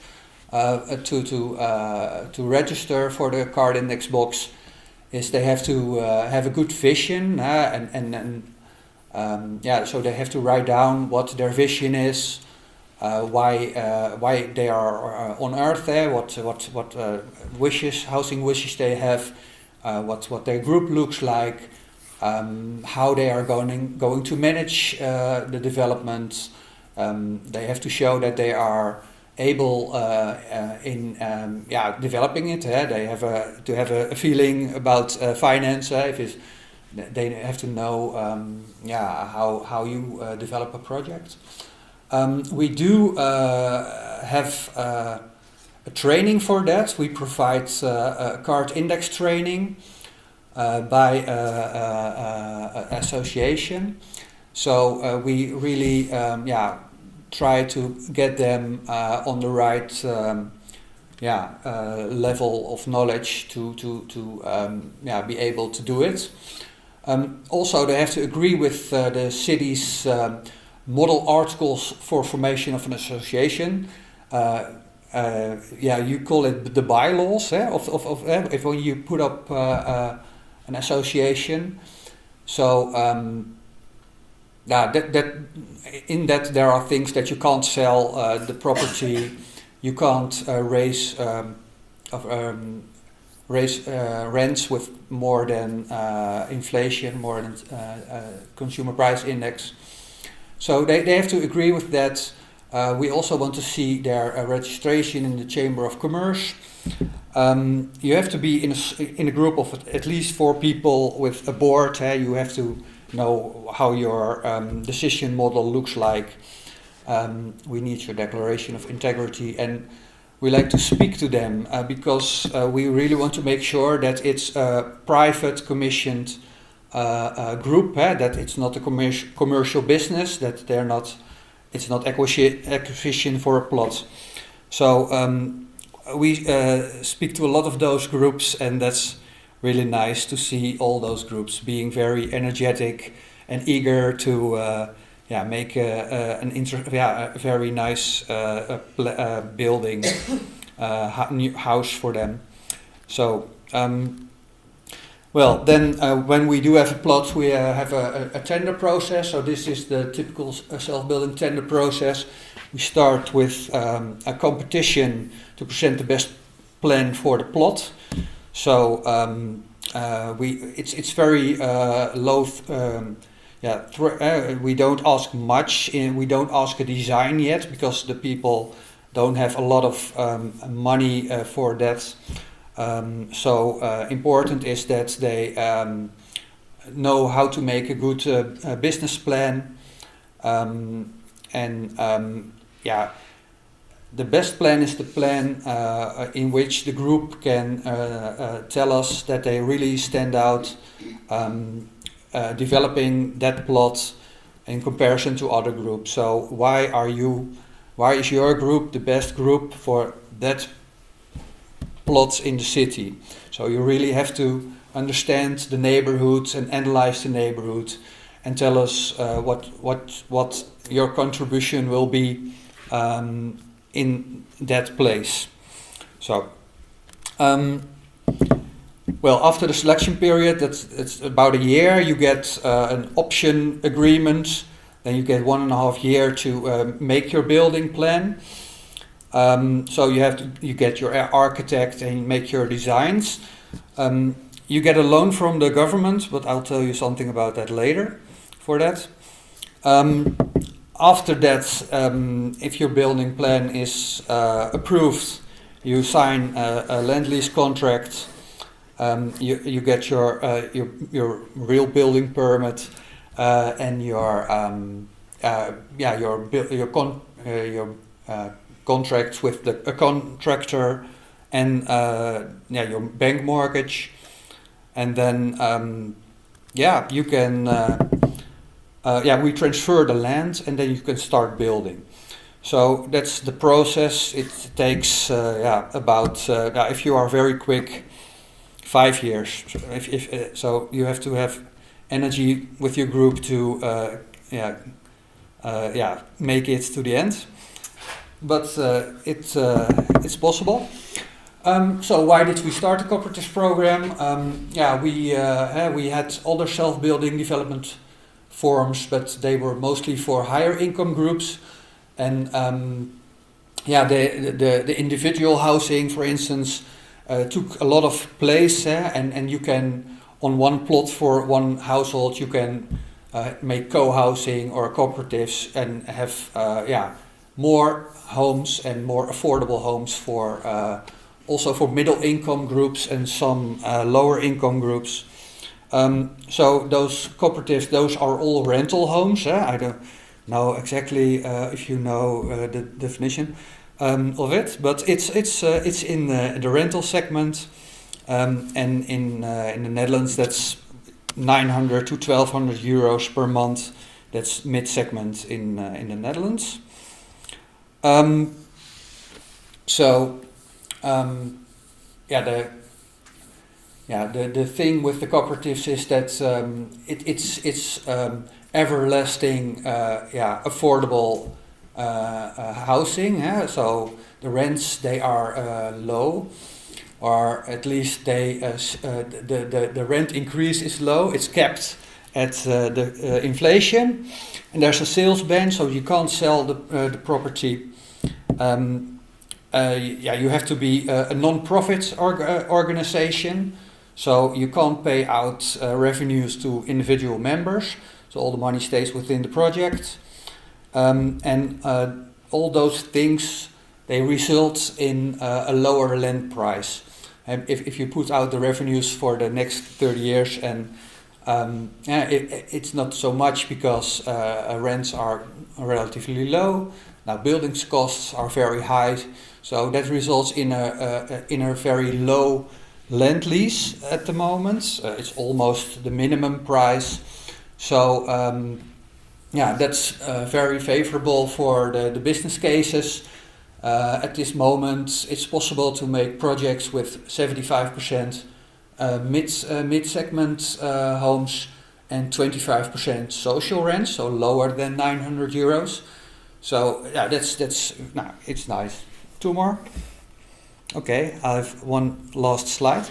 to register for the card index box is they have to have a good vision, so they have to write down what their vision is, why they are on Earth, what housing wishes they have, what their group looks like, how they are going to manage the development. They have to show that they are able in developing it. They have to have a feeling about finance. They have to know how you develop a project. We do have a training for that. We provide a card index training by association. So we really try to get them on the right level of knowledge to be able to do it. Also, they have to agree with the city's model articles for formation of an association. You call it the bylaws if when you put up an association. So that in that there are things that you can't sell the property, you can't raise rents with more than inflation, more than consumer price index. So they have to agree with that. We also want to see their registration in the Chamber of Commerce. You have to be in a group of at least 4 people with a board. You have to know how your decision model looks like. We need your declaration of integrity, and we like to speak to them because we really want to make sure that it's a private commissioned group, that it's not a commercial business, that it's not acquisition for a plot. So we speak to a lot of those groups, and that's really nice to see all those groups being very energetic and eager to make a very nice building, new house for them. So when we do have a plot, we have a tender process. So this is the typical self-building tender process. We start with a competition to present the best plan for the plot. So it's very low. We don't ask much. We don't ask a design yet because the people don't have a lot of money for that. Important is that they know how to make a good business plan, the best plan is the plan in which the group can tell us that they really stand out, developing that plot in comparison to other groups. So why is your group the best group for that plot in the city? So you really have to understand the neighborhood and analyze the neighborhood and tell us what your contribution will be in that place. So, after the selection period, it's about a year, you get an option agreement, then you get 1.5 years to make your building plan. So you get your architect and make your designs. You get a loan from the government, but I'll tell you something about that later for that. After that, if your building plan is approved, you sign a land lease contract. You get your real building permit and your contract with a contractor and your bank mortgage, and then you can. We transfer the land and then you can start building. So that's the process. It takes about, if you are very quick, 5 years. So you have to have energy with your group to make it to the end. But it's possible. So why did we start the cooperatives program? We had other self-building development forms, but they were mostly for higher income groups, and the individual housing, for instance, took a lot of place, and you can, on one plot for one household, you can make co-housing or cooperatives and have more homes and more affordable homes for also for middle income groups and some lower income groups. So those cooperatives, those are all rental homes. I don't know exactly if you know the definition of it, but it's in the rental segment, and in the Netherlands that's 900 to 1,200 euros per month. That's mid segment in the Netherlands. The thing with the cooperatives is that it's everlasting, affordable housing. So the rents, they are low, or at least the rent increase is low. It's capped at the inflation, and there's a sales ban, so you can't sell the property. You have to be a non-profit organization. So you can't pay out revenues to individual members. So all the money stays within the project. And all those things, they result in a lower land price. And if you put out the revenues for the next 30 years, and it's not so much because rents are relatively low. Now building costs are very high. So that results in a very low land lease at the moment. It's almost the minimum price. So that's very favorable for the business cases. At this moment, it's possible to make projects with 75% mid-segment homes and 25% social rent, so lower than 900 euros. So it's nice. 2 more. Okay, I have one last slide.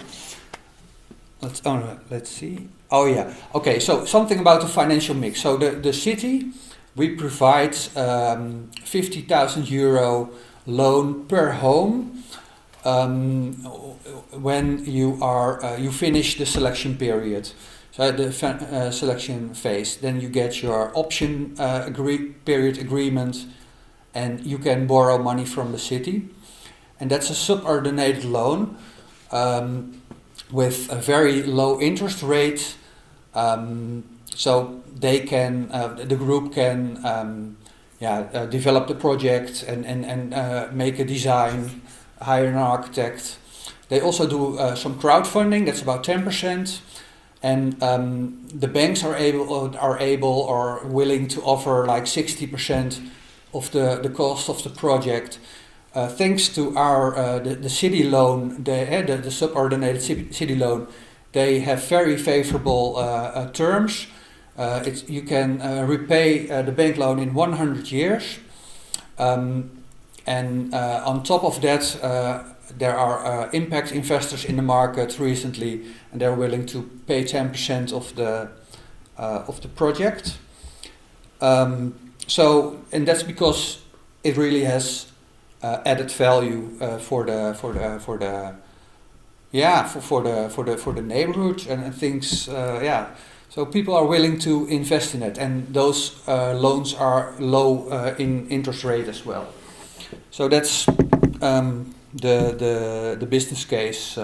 Let's see. Oh yeah. Okay, so something about the financial mix. So the city, we provide 50,000 euro loan per home when you finish the selection period. So the selection phase, then you get your option period agreement, and you can borrow money from the city, and that's a subordinated loan. with a very low interest rate, so they can, the group can develop the project and make a design, hire an architect. They also do some crowdfunding, that's about 10%, and the banks are able or willing to offer like 60% of the cost of the project. Thanks to our the city loan, the subordinated city loan, they have very favorable terms. You can repay the bank loan in 100 years, and on top of that, there are impact investors in the market recently, and they're willing to pay 10% of the project. So, and that's because it really has added value for the neighborhood and things. So people are willing to invest in it, and those loans are low in interest rate as well. So that's the business case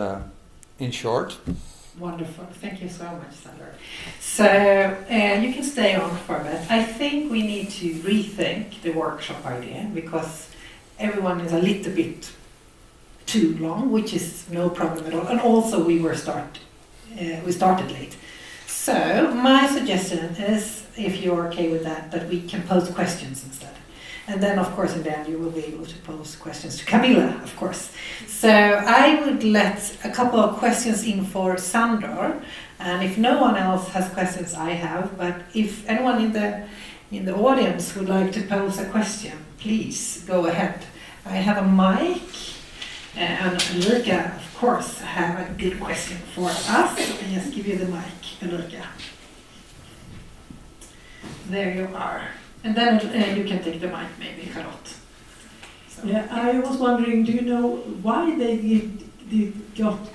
in short. Wonderful. Thank you so much, Sandor. So you can stay on for a bit. I think we need to rethink the workshop idea because everyone is a little bit too long, which is no problem at all. And also we started late. So my suggestion is, if you're okay with that we can pose questions instead. And then, of course, in the end, you will be able to pose questions to Camilla, of course. So I would let a couple of questions in for Sandor, and if no one else has questions, I have. But if anyone in the audience would like to pose a question, please go ahead. I have a mic, and Ulrika, of course, have a good question for us. I just give you the mic, Ulrika. There you are. And then you can take the mic, maybe, Charlotte. So. Yeah, I was wondering, do you know why they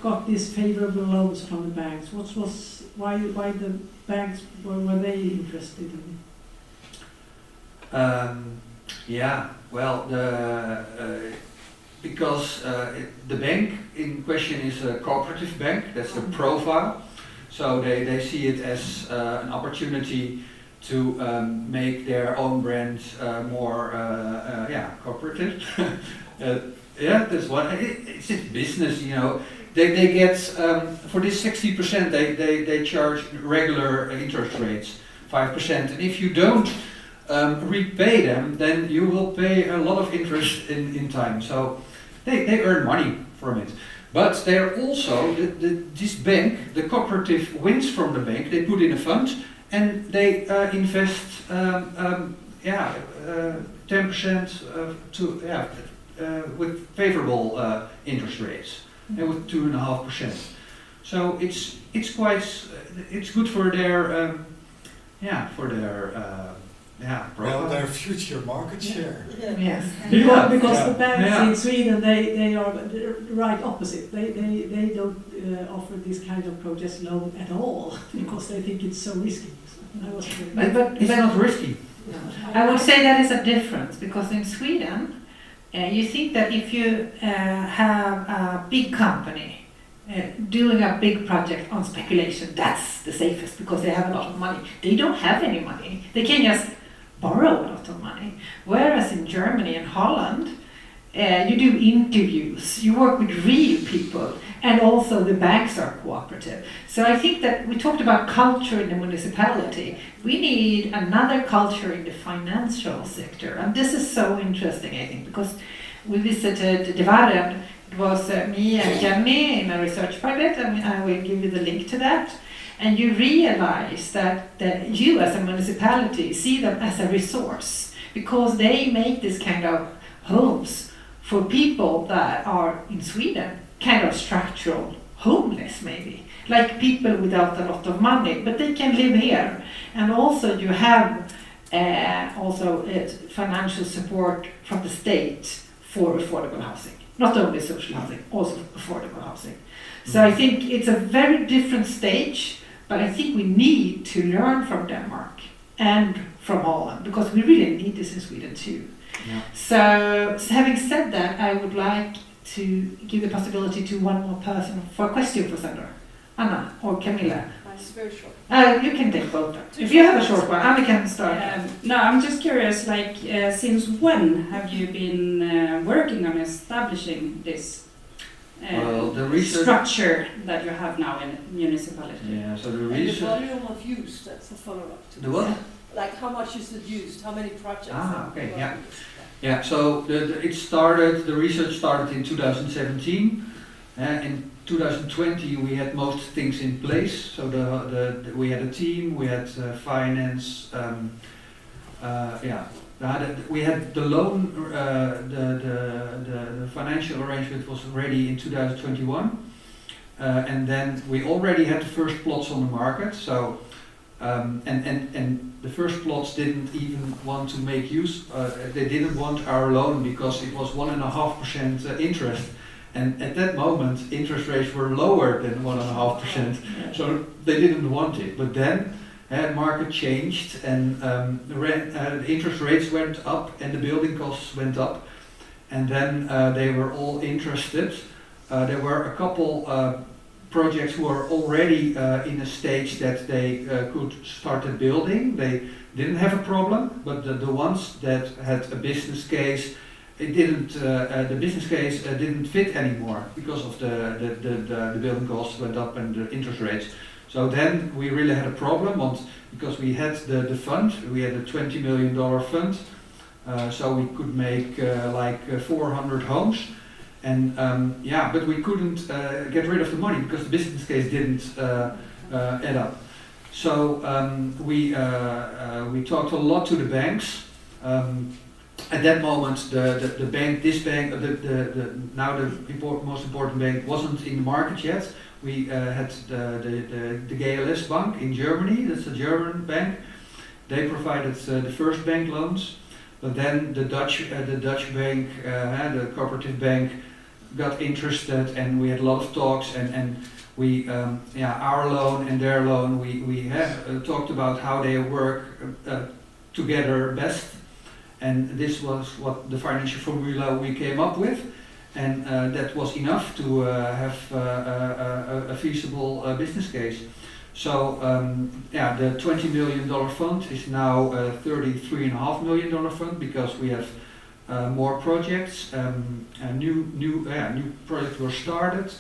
got these favorable loans from the banks? Why the banks were they interested in? Because the bank in question is a cooperative bank. That's the profile. So they see it as an opportunity to make their own brand more cooperative. That's one. It's a business, you know. They get for this 60%. They charge regular interest rates, 5%, and if you don't repay them, then you will pay a lot of interest in time. So they earn money from it. But they're also this bank, the cooperative wins from the bank. They put in a fund. And they invest 10% with favorable interest rates, and with 2.5%. So it's good for their well, their future market share. Yes. Because the banks in Sweden they are the right opposite. They don't offer this kind of project loan at all because they think it's so risky. But it's not risky. I would say that is a difference because in Sweden, you think that if you have a big company doing a big project on speculation, that's the safest because they have a lot of money. They don't have any money. They can just borrow a lot of money. Whereas in Germany and Holland, you do interviews, you work with real people, and also the banks are cooperative. So I think that we talked about culture in the municipality. We need another culture in the financial sector. And this is so interesting, I think, because we visited Idéburet. It was me and Jenny in a research project, and I will give you the link to that. And you realize that you as a municipality see them as a resource because they make this kind of homes for people that are in Sweden kind of structural homeless, maybe like people without a lot of money, but they can live here. And also you have financial support from the state for affordable housing, not only social housing, also affordable housing. So I think it's a very different stage, but I think we need to learn from Denmark and from Holland because we really need this in Sweden too. Yeah. So having said that, I would like to give the possibility to one more person for a question for Sandor. Anna or Camilla? Mine's very short. You can take both. If you have a short one, Anna can start. No, I'm just curious, like, since when have you been working on establishing this Well, the research. structure that you have now in municipality? Yeah, so the And the research. volume of use, that's the follow-up to The what? this. Like how much is it used, how many projects? Ah, okay, are yeah. used? Yeah, so the research started in 2017. In 2020 we had most things in place. So we had a team, we had finance, we had the loan, the financial arrangement was ready in 2021. And then we already had the first plots on the market. So and the first plots didn't even want to make use, they didn't want our loan because it was 1.5% interest. And at that moment, interest rates were lower than 1.5%, so they didn't want it. But then market changed and the interest rates went up and the building costs went up. And then they were all interested. There were a couple projects who were already in a stage that they could start the building. They didn't have a problem, but the ones that had a business case, it didn't. The business case didn't fit anymore because of the building costs went up and the interest rates. So then we really had a problem because we had the fund. We had a $20 million fund, so we could make like 400 homes. And but we couldn't get rid of the money because the business case didn't add up. So we talked a lot to the banks. At that moment, the bank, now the most important bank wasn't in the market yet. We had the GLS Bank in Germany. That's a German bank. They provided the first bank loans, but then the Dutch bank, the cooperative bank, got interested, and we had a lot of talks, and we our loan and their loan, we talked about how they work together best, and this was what the financial formula we came up with, and that was enough to have a feasible business case. So the $20 million fund is now a $33.5 million fund because we have more projects, new projects were started.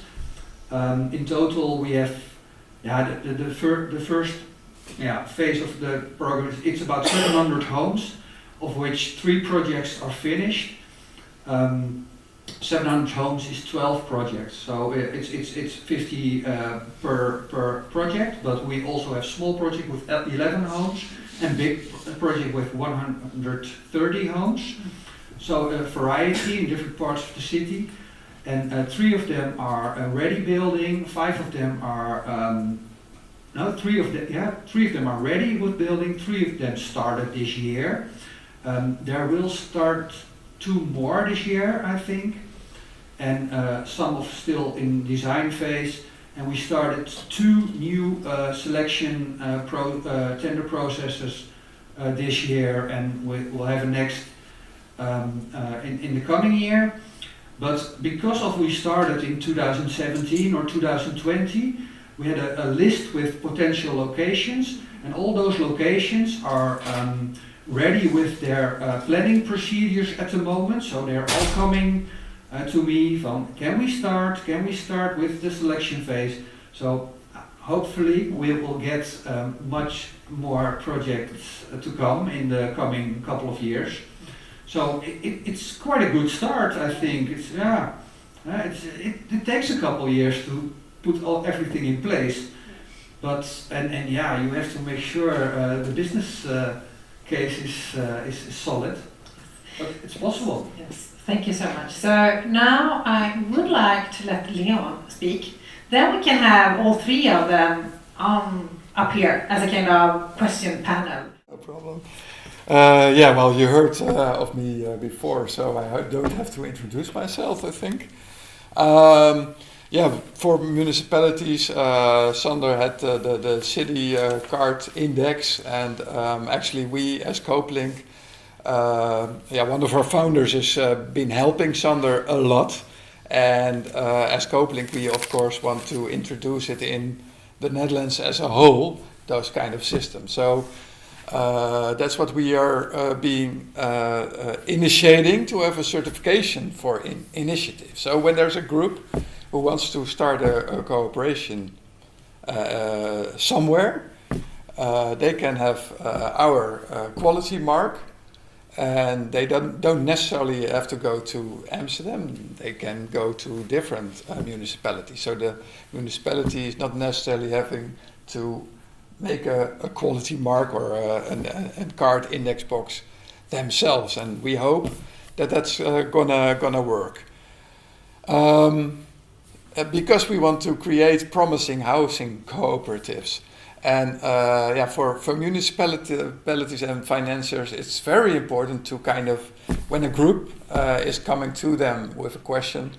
In total, we have the first phase of the program. It's about 700 homes, of which 3 projects are finished. 700 homes is 12 projects, so it's 50 per project. But we also have small project with 11 homes and big project with 130 homes. So a variety in different parts of the city, and 3 of them are ready building. 5 of them are 3 of them are ready with building. 3 of them started this year. There will start 2 more this year, I think, and some of still in design phase. And we started 2 new selection tender processes this year, and we'll have a next in the coming year. But because we started in 2017 or 2020, we had a list with potential locations, and all those locations are ready with their planning procedures at the moment. So they're all coming to me from, can we start with the selection phase? So hopefully we will get much more projects to come in the coming couple of years. So it's quite a good start, I think. It takes a couple of years to put everything in place, but you have to make sure the business case is solid. But it's possible. Yes, thank you so much. So now I would like to let Leon speak. Then we can have all 3 of them up here as a kind of question panel. No problem. Well, you heard of me before, so I don't have to introduce myself, I think. For municipalities, Sandor had the city card index, and actually we as Coplink, one of our founders has been helping Sandor a lot, And as Coplink, we of course want to introduce it in the Netherlands as a whole, those kind of systems. So that's what we are initiating, to have a certification for initiative. So when there's a group who wants to start a cooperation somewhere, they can have our quality mark, and they don't necessarily have to go to Amsterdam. They can go to different municipalities. So the municipality is not necessarily having to make a quality mark or a card index box themselves, and we hope that that's gonna work. Because we want to create promising housing cooperatives. And for municipalities and financiers, it's very important to kind of, when a group is coming to them with a question,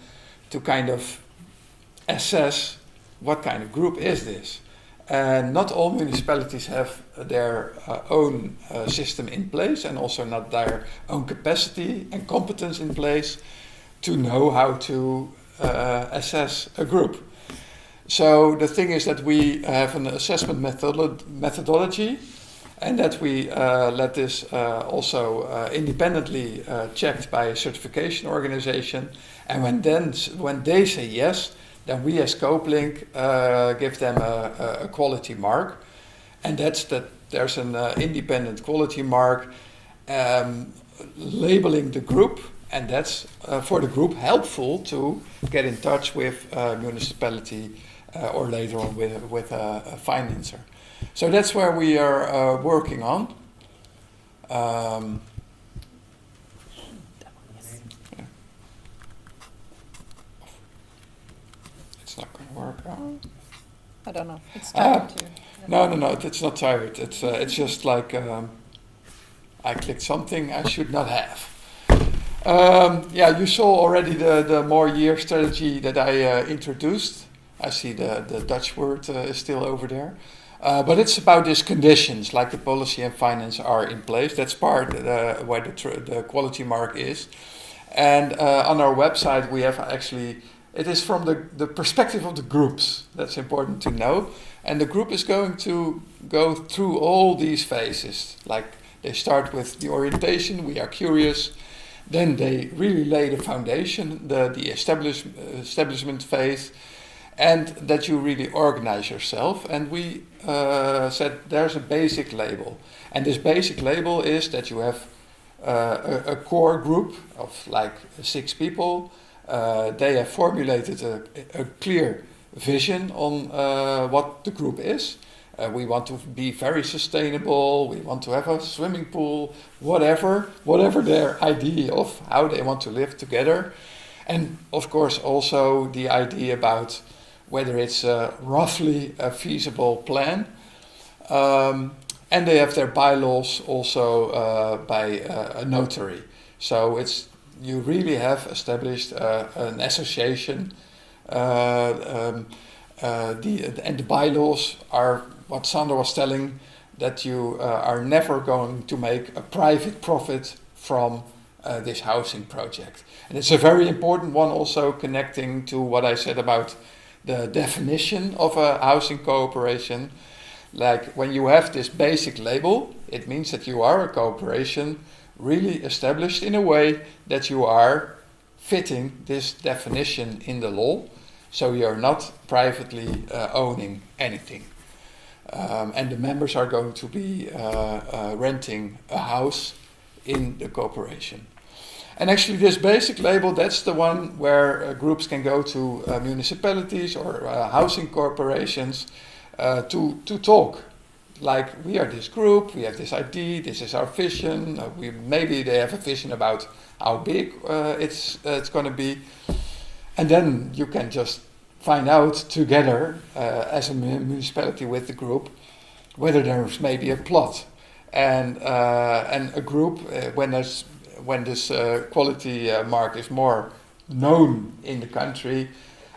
to kind of assess what kind of group is this. And not all municipalities have their own system in place, and also not their own capacity and competence in place to know how to assess a group. So the thing is that we have an assessment methodology, and that we let this also independently checked by a certification organization. And when they say yes, then we as Coplink give them a quality mark, and that's that there's an independent quality mark labeling the group, and that's for the group helpful to get in touch with municipality or later on with a financer. So that's where we are working on. It's not going to work. Oh. I don't know. It's tired too. No, it's not tired. It's just like I clicked something I should not have. You saw already the more year strategy that I introduced. I see the Dutch word is still over there. But it's about these conditions, like the policy and finance are in place. That's part where the quality mark is. And on our website we have actually, it is from the perspective of the groups. That's important to know. And the group is going to go through all these phases. Like they start with the orientation, we are curious. Then they really lay the foundation, the establishment phase, and that you really organize yourself. And we said there's a basic label. And this basic label is that you have a core group of like 6 people. They have formulated a clear vision on what the group is. We want to be very sustainable, we want to have a swimming pool, whatever their idea of how they want to live together. And of course also the idea about whether it's roughly a feasible plan. And they have their bylaws also by a notary. So you really have established an association. And the bylaws are what Sandor was telling, that you are never going to make a private profit from this housing project. And it's a very important one also, connecting to what I said about the definition of a housing cooperation. Like when you have this basic label, it means that you are a cooperation really established in a way that you are fitting this definition in the law. So you're not privately owning anything. And the members are going to be renting a house in the corporation. And actually this basic label, that's the one where groups can go to municipalities or housing corporations to talk. Like, we are this group, we have this idea, this is our vision. Maybe they have a vision about how big it's going to be. And then you can just find out together as a municipality with the group whether there's maybe a plot. And a group, when this quality mark is more known in the country,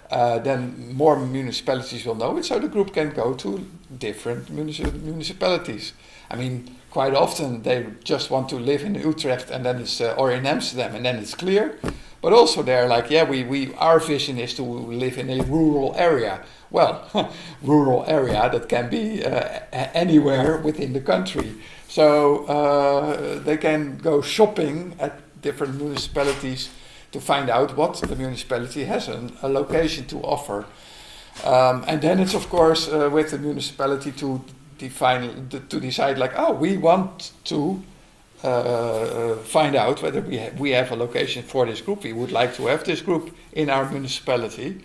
then more municipalities will know it, so the group can go to different municipalities. I mean, quite often they just want to live in Utrecht and then it's or in Amsterdam and then it's clear. But also they're like, yeah, our vision is to live in a rural area. Well, rural area that can be anywhere within the country. So they can go shopping at different municipalities to find out what the municipality has a location to offer. And then it's of course with the municipality to decide like, oh, we want to find out whether we have a location for this group. We would like to have this group in our municipality.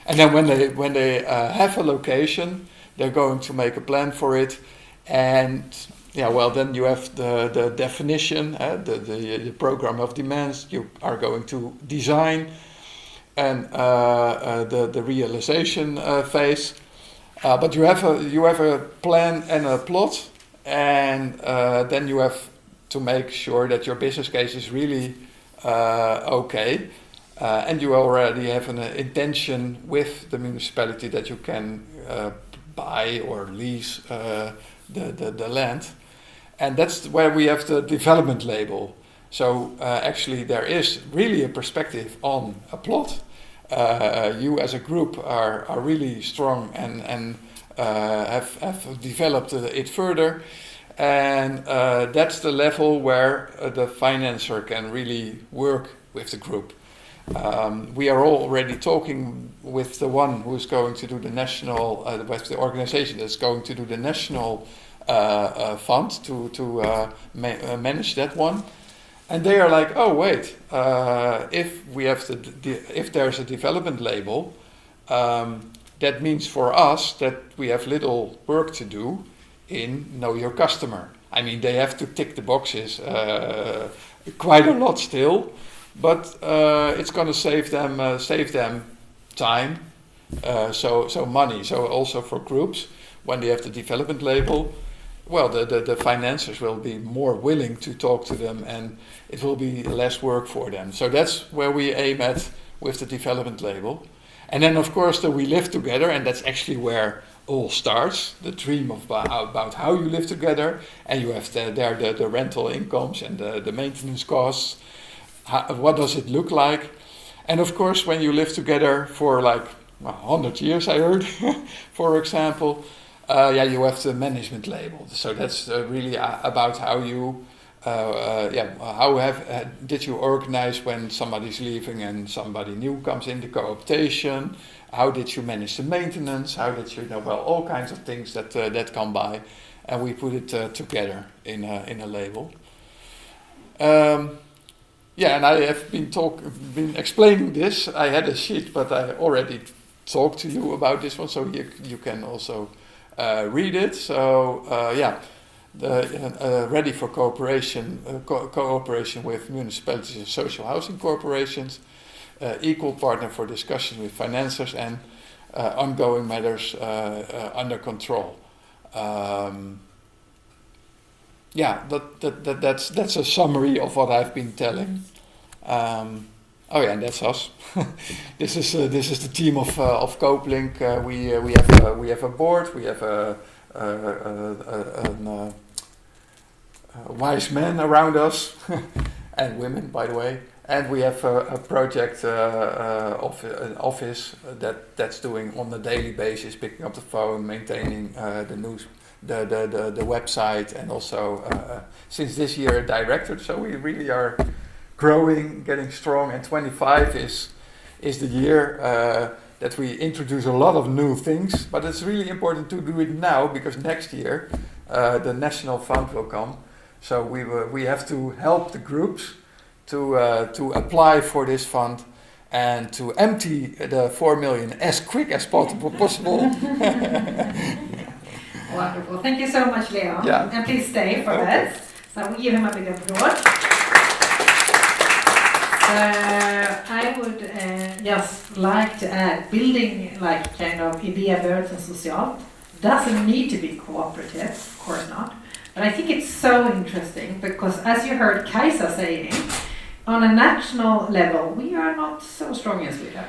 And then when they have a location, they're going to make a plan for it. And yeah, well, then you have the definition, the program of demands you are going to design, and the realization phase. But you have a plan and a plot, and then you have to make sure that your business case is really okay, and you already have an intention with the municipality that you can buy or lease the land. And that's where we have the development label. So actually there is really a perspective on a plot. You as a group are really strong and have developed it further. And that's the level where the financer can really work with the group. We are already talking with the one who is going to do the national, with the organization that's going to do the national fund to manage that one, and they are like, oh wait, if we have if there's a development label, that means for us that we have little work to do in know your customer. I mean, they have to tick the boxes quite a lot still, but it's going to save them time, so money. So also for groups, when they have the development label, well, the financiers will be more willing to talk to them, and it will be less work for them. So that's where we aim at with the development label. And then, of course, we live together, and that's actually where all starts, the dream about how you live together. And you have the rental incomes and the maintenance costs. What does it look like? And of course, when you live together for like 100 years, I heard, for example, you have the management label. So that's really about how you, did you organize when somebody's leaving and somebody new comes in, the cooptation? How did you manage the maintenance? How did you all kinds of things that come by, and we put it together in a label. And I have been explaining this. I had a sheet, but I already talked to you about this one, so you can also read it. So ready for cooperation, cooperation with municipalities and social housing corporations, equal partner for discussion with financiers, and ongoing matters under control. That's a summary of what I've been telling. And that's us. This is the team of CopeLink. We have a board. We have a wise men around us, and women, by the way. And we have a project office that's doing on a daily basis, picking up the phone, maintaining the news, the website, and also since this year a director. So we really are growing, getting strong, and 25 is the year that we introduce a lot of new things. But it's really important to do it now, because next year the national fund will come. So we have to help the groups to apply for this fund and to empty the 4 million as quick as possible. Wonderful. Thank you so much, Leon. Yeah. And please stay for that. So we give him a big applause. I would just like to add, building like kind of Idéburet and Socialt doesn't need to be cooperative, of course not. But I think it's so interesting because, as you heard Kajsa saying, on a national level we are not so strong in Sweden.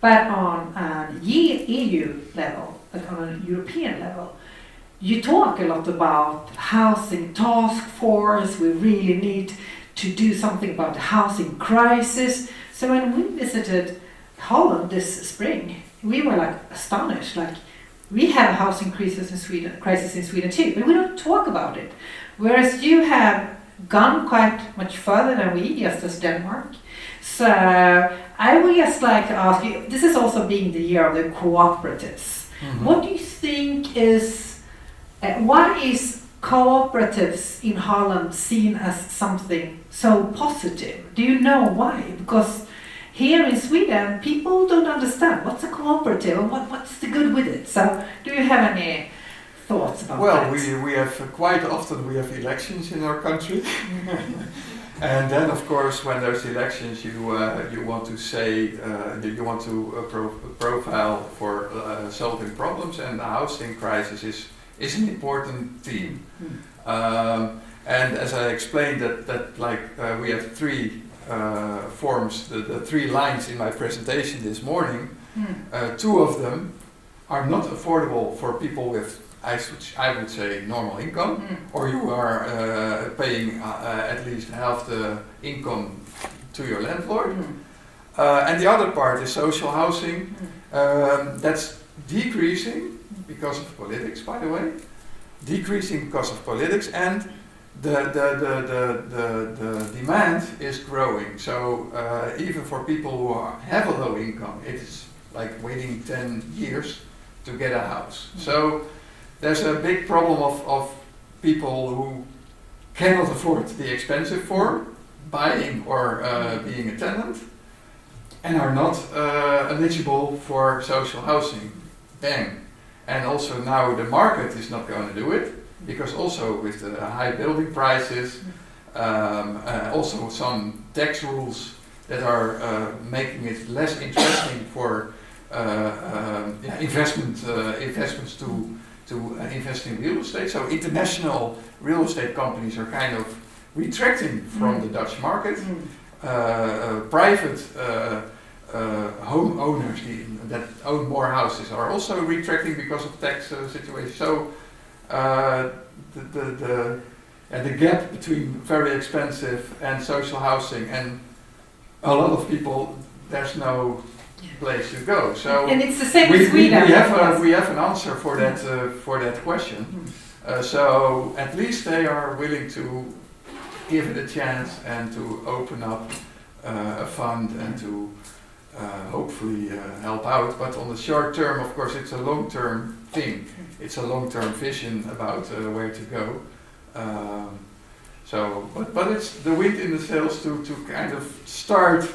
But on an EU level, like on a European level, you talk a lot about housing task force. We really need to do something about the housing crisis. So when we visited Holland this spring, we were like astonished. Like, we have a housing crisis in Sweden too, but we don't talk about it. Whereas you have gone quite much further than we, just as Denmark. So I would just like to ask you, this is also being the year of the cooperatives. Mm-hmm. What do you think is, why is cooperatives in Holland seen as something so positive? Do you know why? Because here in Sweden, people don't understand what's a cooperative and what's the good with it. So do you have any thoughts about that? Well, we have quite often we have elections in our country. And then, of course, when there's elections, you want to say you want to profile for solving problems, and the housing crisis is an important theme. And as I explained, that like we have three forms, the three lines in my presentation this morning. Two of them are not affordable for people with, I would say, normal income, or you are paying at least half the income to your landlord. And the other part is social housing. That's decreasing because of politics, by the way. Decreasing because of politics, and the demand is growing. So even for people who have a low income, it's like waiting 10 years to get a house. So there's a big problem of people who cannot afford the expensive form, buying or being a tenant, and are not eligible for social housing. Bang. And also now the market is not going to do it, because also with the high building prices, also some tax rules that are making it less interesting for investments to invest in real estate. So international real estate companies are kind of retracting from the Dutch market. Private homeowners that own more houses are also retracting because of tax situation. So the gap between very expensive and social housing and a lot of people, there's no place to go. So and it's the same in Sweden. We have an answer for that question. So at least they are willing to give it a chance and to open up a fund and to hopefully help out. But on the short term, of course, it's a long-term thing. It's a long-term vision about where to go. But it's the wind in the sails to kind of start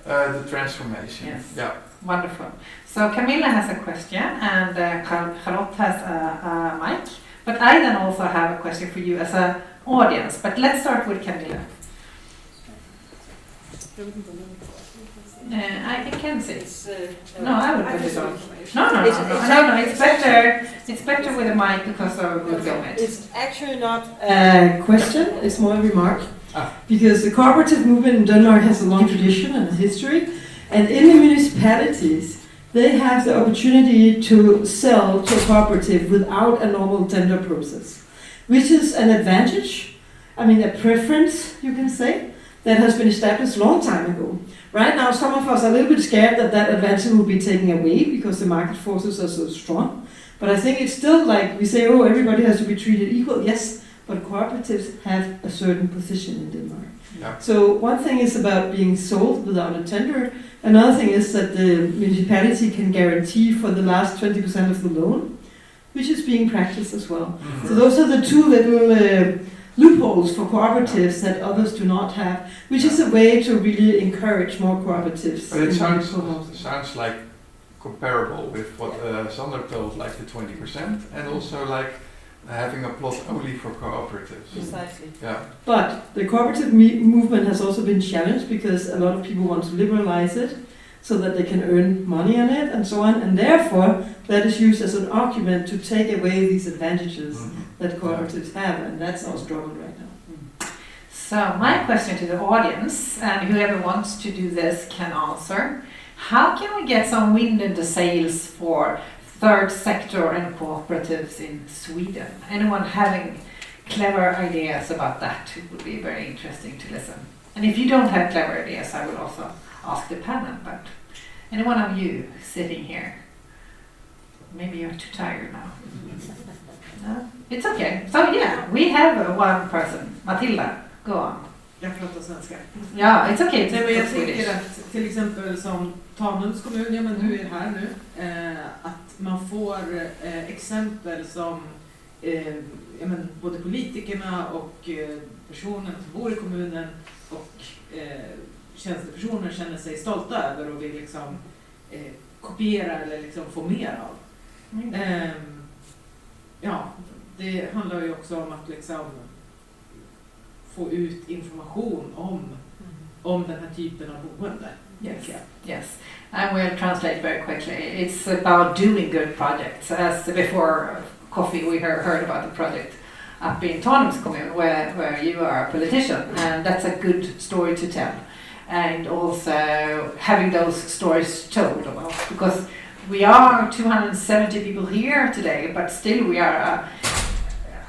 the transformation. Yes. Yeah. Wonderful. So Camilla has a question, and Charlotte has a mic. But I then also have a question for you as an audience. But let's start with Camilla. I can see. No, I would put it on. No. It's better. It's better with a mic because of the film. It's actually not a question, it's more a remark. Because the cooperative movement in Denmark has a long tradition and a history, and in the municipalities they have the opportunity to sell to a cooperative without a normal tender process, which is an advantage, a preference, you can say, that has been established a long time ago. Right now, some of us are a little bit scared that advantage will be taken away because the market forces are so strong. But I think it's still like we say, everybody has to be treated equal. Yes, but cooperatives have a certain position in Denmark. Yeah. So one thing is about being sold without a tender. Another thing is that the municipality can guarantee for the last 20% of the loan, which is being practiced as well. Mm-hmm. So those are the two little loopholes for cooperatives that others do not have, which is a way to really encourage more cooperatives. But it sounds like comparable with what Sandor told, like the 20%, and also like having a plot only for cooperatives. Precisely. Yeah. But the cooperative movement has also been challenged because a lot of people want to liberalize it so that they can earn money on it and so on, and therefore that is used as an argument to take away these advantages that cooperatives have, and that's our struggle right now. So my question to the audience, and whoever wants to do this can answer, how can we get some wind in the sails for third sector and cooperatives in Sweden? Anyone having clever ideas about that? It would be very interesting to listen. And if you don't have clever ideas, I will also ask the panel, but any one of you sitting here, maybe you're too tired now. No? It's okay. So yeah, we have one person. Matilda, go on. Jag pratar svenska. Yeah, it's okay. Nej, men jag Swedish. tänker att till exempel som Tanums kommun, ja men du är här nu, att man får exempel som ja, men både politikerna och personerna som bor i kommunen och tjänstepersoner känner sig stolta över och vill liksom kopiera eller liksom få mer av. Ja, det handlar ju också om att liksom få ut information om den här typen av boende. Yes. I will translate very quickly. It's about doing good projects. As before coffee, we heard about the project up in Tanums kommun, where you are a politician, and that's a good story to tell. And also having those stories told about, because we are 270 people here today, but still we are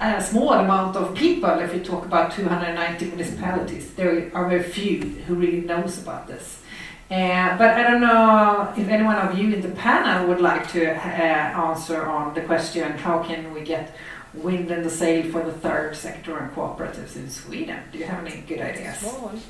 a small amount of people. If you talk about 290 municipalities, there are very few who really knows about this. But I don't know if anyone of you in the panel would like to answer on the question, how can we get wind in the sail for the third sector and cooperatives in Sweden? Do you have any good ideas? Small one.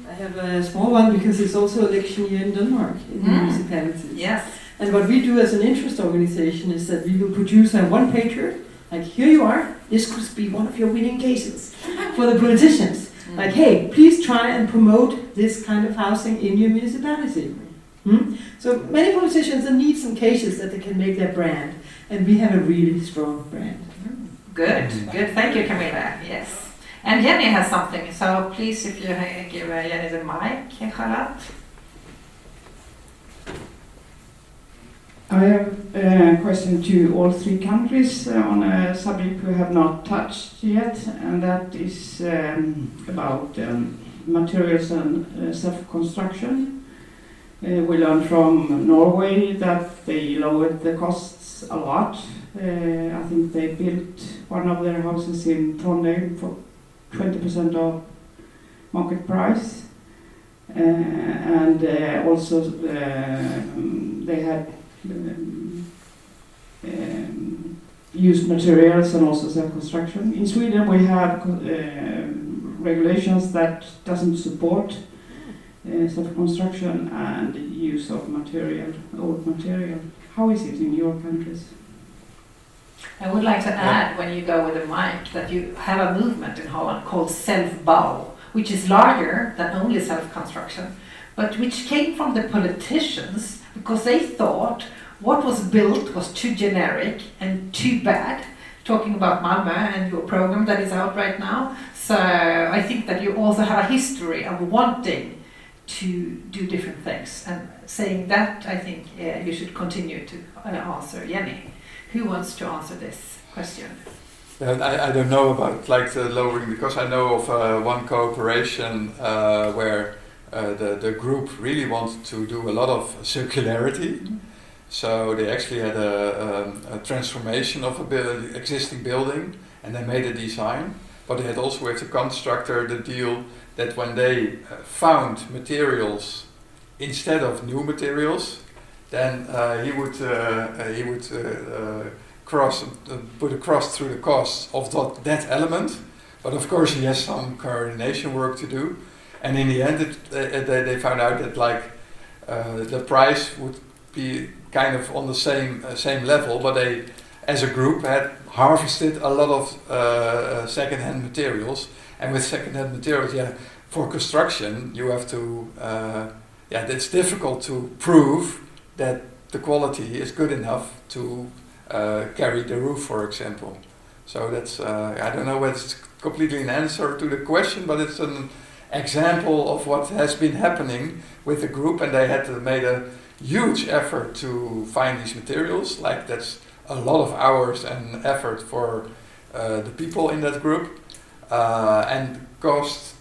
I have a small one because it's also election year in Denmark, in the municipalities. Yes. And what we do as an interest organization is that we will produce a one-pager, like here you are, this could be one of your winning cases for the politicians. Like, hey, please try and promote this kind of housing in your municipality. So many politicians need some cases that they can make their brand, and we have a really strong brand. Good. Thank you, Camilla. Yes. And Jenny has something, so please, if you give Jenny the mic, Charlotte. I have a question to all three countries on a subject we have not touched yet, and that is about materials and self-construction. We learned from Norway that they lowered the costs a lot. I think they built one of their houses in Trondheim for 20% of market price. And also they had used materials and also self-construction. In Sweden we have regulations that doesn't support self-construction and use of material, old material. How is it in your countries? I would like to add, when you go with a mic, that you have a movement in Holland called self-bouw, which is larger than only self-construction, but which came from the politicians because they thought what was built was too generic and too bad. Talking about Malmö and your program that is out right now. So I think that you also have a history of wanting to do different things. And saying that, I think you should continue to answer. Jenny, who wants to answer this question? I don't know about like the lowering, because I know of one cooperation where the group really wanted to do a lot of circularity. So they actually had a transformation of a existing building, and they made a design. But they had also with the constructor the deal that when they found materials instead of new materials, then he would put a cross through the cost of that element. But of course he has some coordination work to do. And in the end they found out that like the price would be kind of on the same level, but they as a group had harvested a lot of second-hand materials. And with second-hand materials, for construction you have to it's difficult to prove that the quality is good enough to carry the roof, for example. So that's I don't know whether it's completely an answer to the question, but it's an example of what has been happening with the group, and they had made a huge effort to find these materials. Like that's a lot of hours and effort for the people in that group, and cost.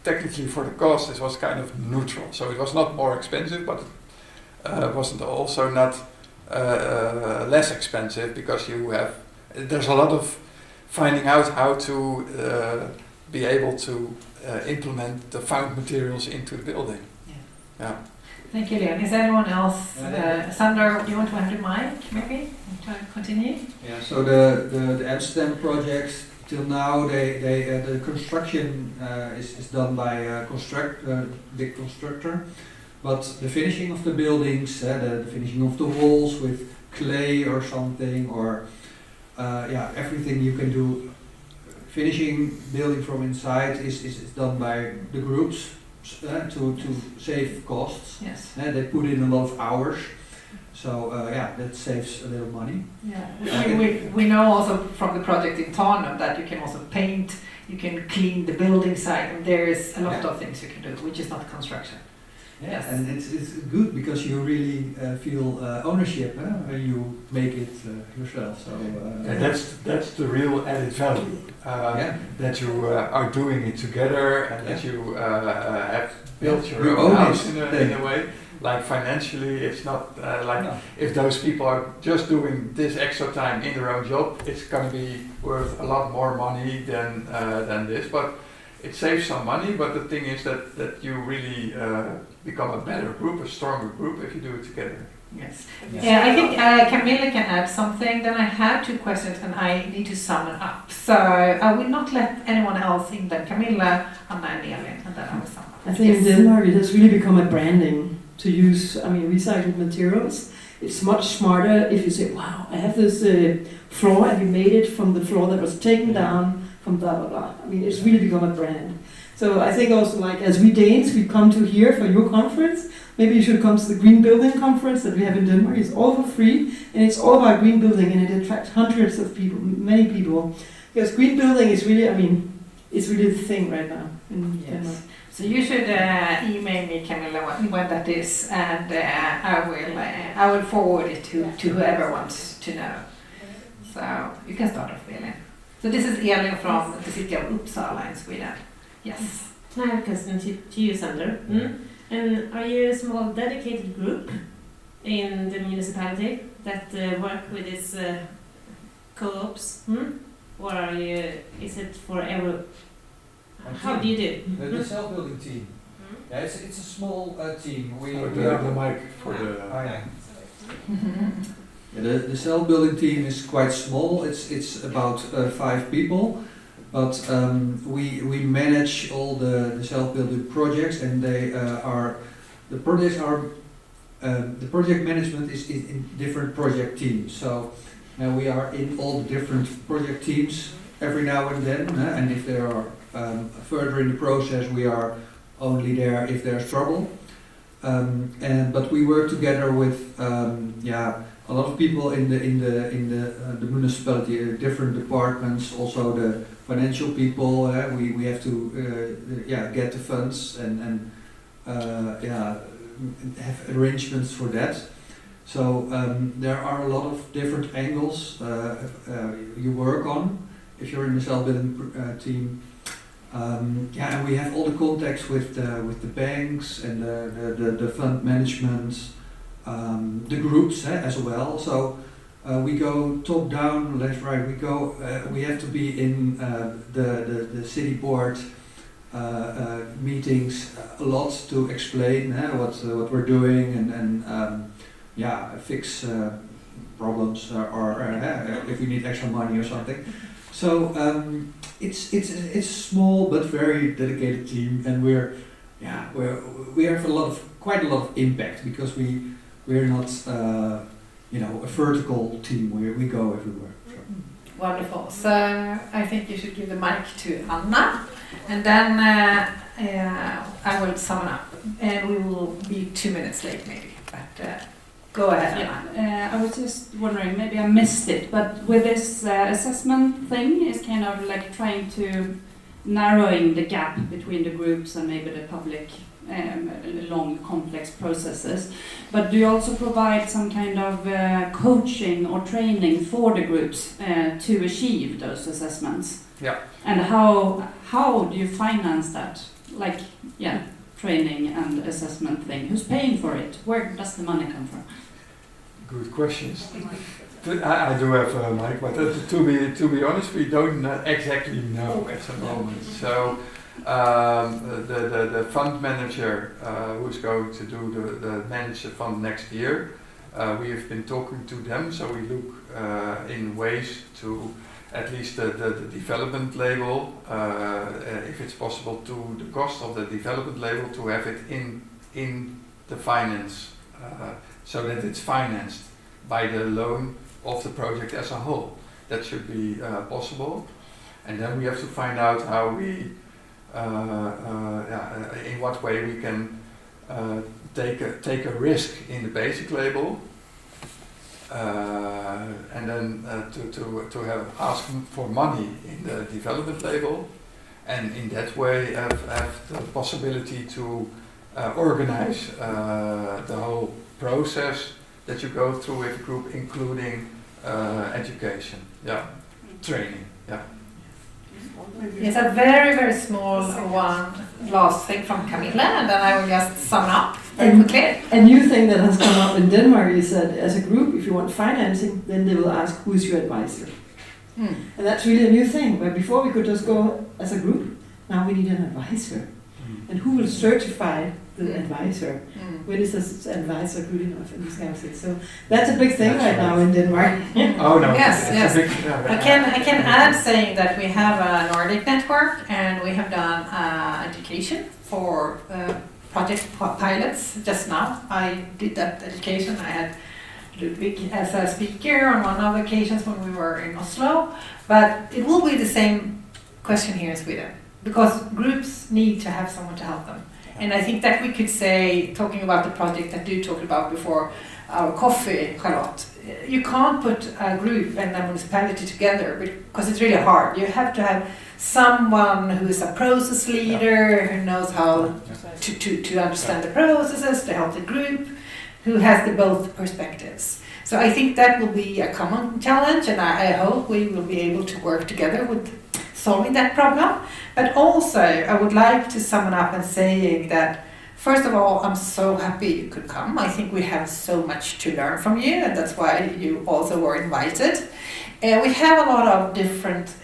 Technically, for the cost, it was kind of neutral. So it was not more expensive, but it wasn't also not less expensive, because there's a lot of finding out how to be able to implement the found materials into the building. Yeah. Thank you, Leon. Is anyone else? Sandor, do you want to have the mic, maybe? To continue? Yeah, so the Amsterdam projects, till now, the construction is done by a big constructor, but the finishing of the buildings, the finishing of the walls with clay or something, or everything you can do, finishing building from inside is done by the groups to save costs. Yes. They put in a lot of hours. So that saves a little money. Yeah, we know also from the project in Tarnum that you can also paint, you can clean the building site, and there is a lot of things you can do, which is not construction. Yeah, Yes. and it's good because you really feel ownership when you make it yourself. So And that's the real added value. That you are doing it together, and that you have built your own house in a way. Like financially, it's not if those people are just doing this extra time in their own job, it's going to be worth a lot more money than this. But it saves some money. But the thing is that you really become a better group, a stronger group if you do it together. Yes. I think Camilla can add something. Then I have 2 questions, and I need to sum it up. So I will not let anyone else in than Camilla, Anna, and Elin, and then I will sum up. I think in Denmark it has really become a branding to use, recycled materials. It's much smarter if you say, wow, I have this floor and we made it from the floor that was taken down from blah, blah, blah. It's really become a brand. So I think also, like, as we Danes, we come to here for your conference. Maybe you should come to the Green Building Conference that we have in Denmark. It's all for free, and it's all about green building, and it attracts hundreds of people, many people. Because green building is really, it's really the thing right now in Denmark. So you should email me, Camilla, when that is, and I will forward it to whoever wants to know. So you can start off, Elin. So this is Elin from the city of Uppsala in Sweden. Yes. I have a question to you, Sandor. And are you a small dedicated group in the municipality that work with these co-ops? Or is it for every? How do you do? The self-building team. Yeah, it's a small team. We have the mic for the self-building team is quite small. It's about 5 people, but we manage all the self-building projects, and the project management is in different project teams. So we are in all the different project teams every now and then, and if there are further in the process, we are only there if there's trouble. But we work together with a lot of people in the municipality, different departments, also the financial people. We have to get the funds and have arrangements for that. So there are a lot of different angles you work on if you're in the self-building team. And we have all the contacts with the banks and the fund management, the groups as well. So we go top down, left, right. We have to be in the city board meetings a lot to explain what we're doing and fix problems or if we need extra money or something. So it's a small but very dedicated team, and we have quite a lot of impact because we're not a vertical team where we go everywhere. So. Wonderful. So I think you should give the mic to Anna, and then I will sum up, and we will be 2 minutes late maybe. But go ahead, Anna. I was just wondering, maybe I missed it, but with this assessment thing, is kind of like trying to narrowing the gap between the groups and maybe the public long, complex processes. But do you also provide some kind of coaching or training for the groups to achieve those assessments? Yeah. And how do you finance that? Like, training and assessment thing. Who's paying for it? Where does the money come from? Good questions. I do have a mic, but to be honest, we don't exactly know at the moment. So The fund manager who's going to do the manage the fund next year, we have been talking to them, so we look in ways to at least the development label, if it's possible, to the cost of the development label, to have it in the finance, so that it's financed by the loan of the project as a whole. That should be possible. And then we have to find out how we, in what way we can take a risk in the basic label, and then to have ask for money in the development label, and in that way have the possibility to organize the whole process that you go through with a group, including education, training, It's a very, very small one last thing from Camilla, and then I will just sum up very quickly. A new thing that has come up in Denmark is that as a group, if you want financing, then they will ask who is your advisor. And that's really a new thing, where before we could just go as a group, now we need an advisor. And who will certify the advisor? When is this advisor good enough in this kind of thing? So that's a big thing right now in Denmark. Oh no! Yes. Big, I can add saying that we have a Nordic network, and we have done education for project pilots just now. I did that education. I had Ludwig as a speaker on one of the occasions when we were in Oslo. But it will be the same question here in Sweden, because groups need to have someone to help them. And I think that we could say, talking about the project that you talked about before, our coffee, Charlotte, you can't put a group and a municipality together because it's really hard. You have to have someone who is a process leader, who knows how to understand the processes, to help the group, who has the both perspectives. So I think that will be a common challenge, and I hope we will be able to work together with solving that problem. But also, I would like to sum it up and saying that, first of all, I'm so happy you could come. I think we have so much to learn from you, and that's why you also were invited. We have a lot of different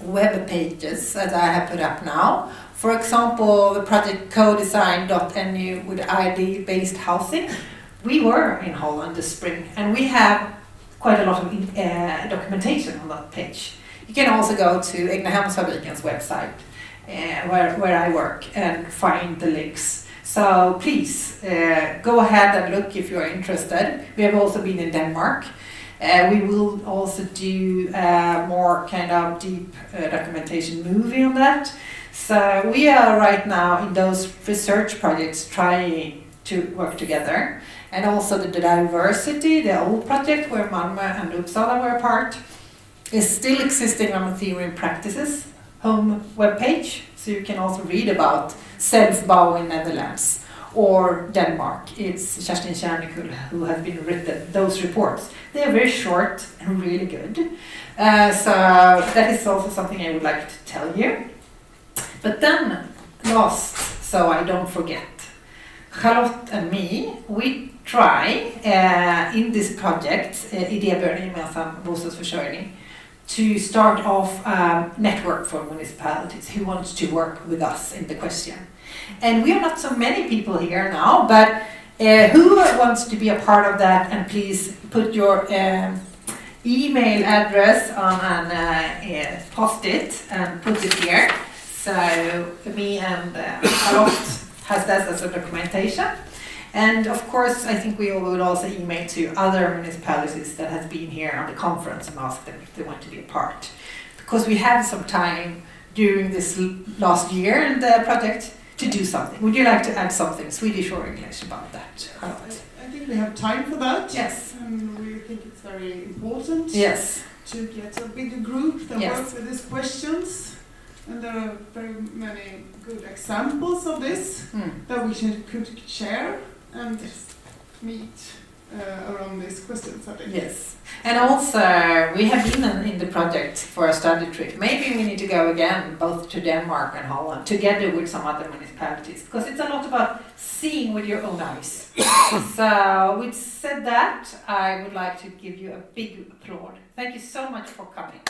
web pages that I have put up now. For example, the project co-design.nu with ID-based housing. We were in Holland this spring, and we have quite a lot of documentation on that page. You can also go to Egnahemsfabrikens website, where I work, and find the links. So please go ahead and look if you are interested. We have also been in Denmark. We will also do more kind of deep documentation movie on that. So we are right now in those research projects trying to work together. And also the diversity, the old project where Malmö and Uppsala were a part, is still existing on the Theory and Practices home webpage. So you can also read about Selvbouw in Netherlands or Denmark. It's Kerstin Kärnekull who has been written those reports. They are very short and really good. So that is also something I would like to tell you. But then, last, so I don't forget, Charlotte and me, we try in this project, Idéburet gemensam bostadsförsörjning, to start off a network for municipalities who wants to work with us in the question. And we are not so many people here now, but who wants to be a part of that? And please put your email address on an post-it and put it here. So me and Charlotte has that as a documentation. And of course, I think we will also email to other municipalities that has been here on the conference and ask them if they want to be a part. Because we had some time during this last year in the project to do something. Would you like to add something, Swedish or English, about that? I think we have time for that. Yes. And we think it's very important Yes. to get a bigger group that Yes. works with these questions. And there are very many good examples of this that we could share and meet around these questions, I think. Yes. And also, we have been in the project for a study trip. Maybe we need to go again, both to Denmark and Holland, together with some other municipalities, because it's a lot about seeing with your own eyes. So, with said that, I would like to give you a big applaud. Thank you so much for coming.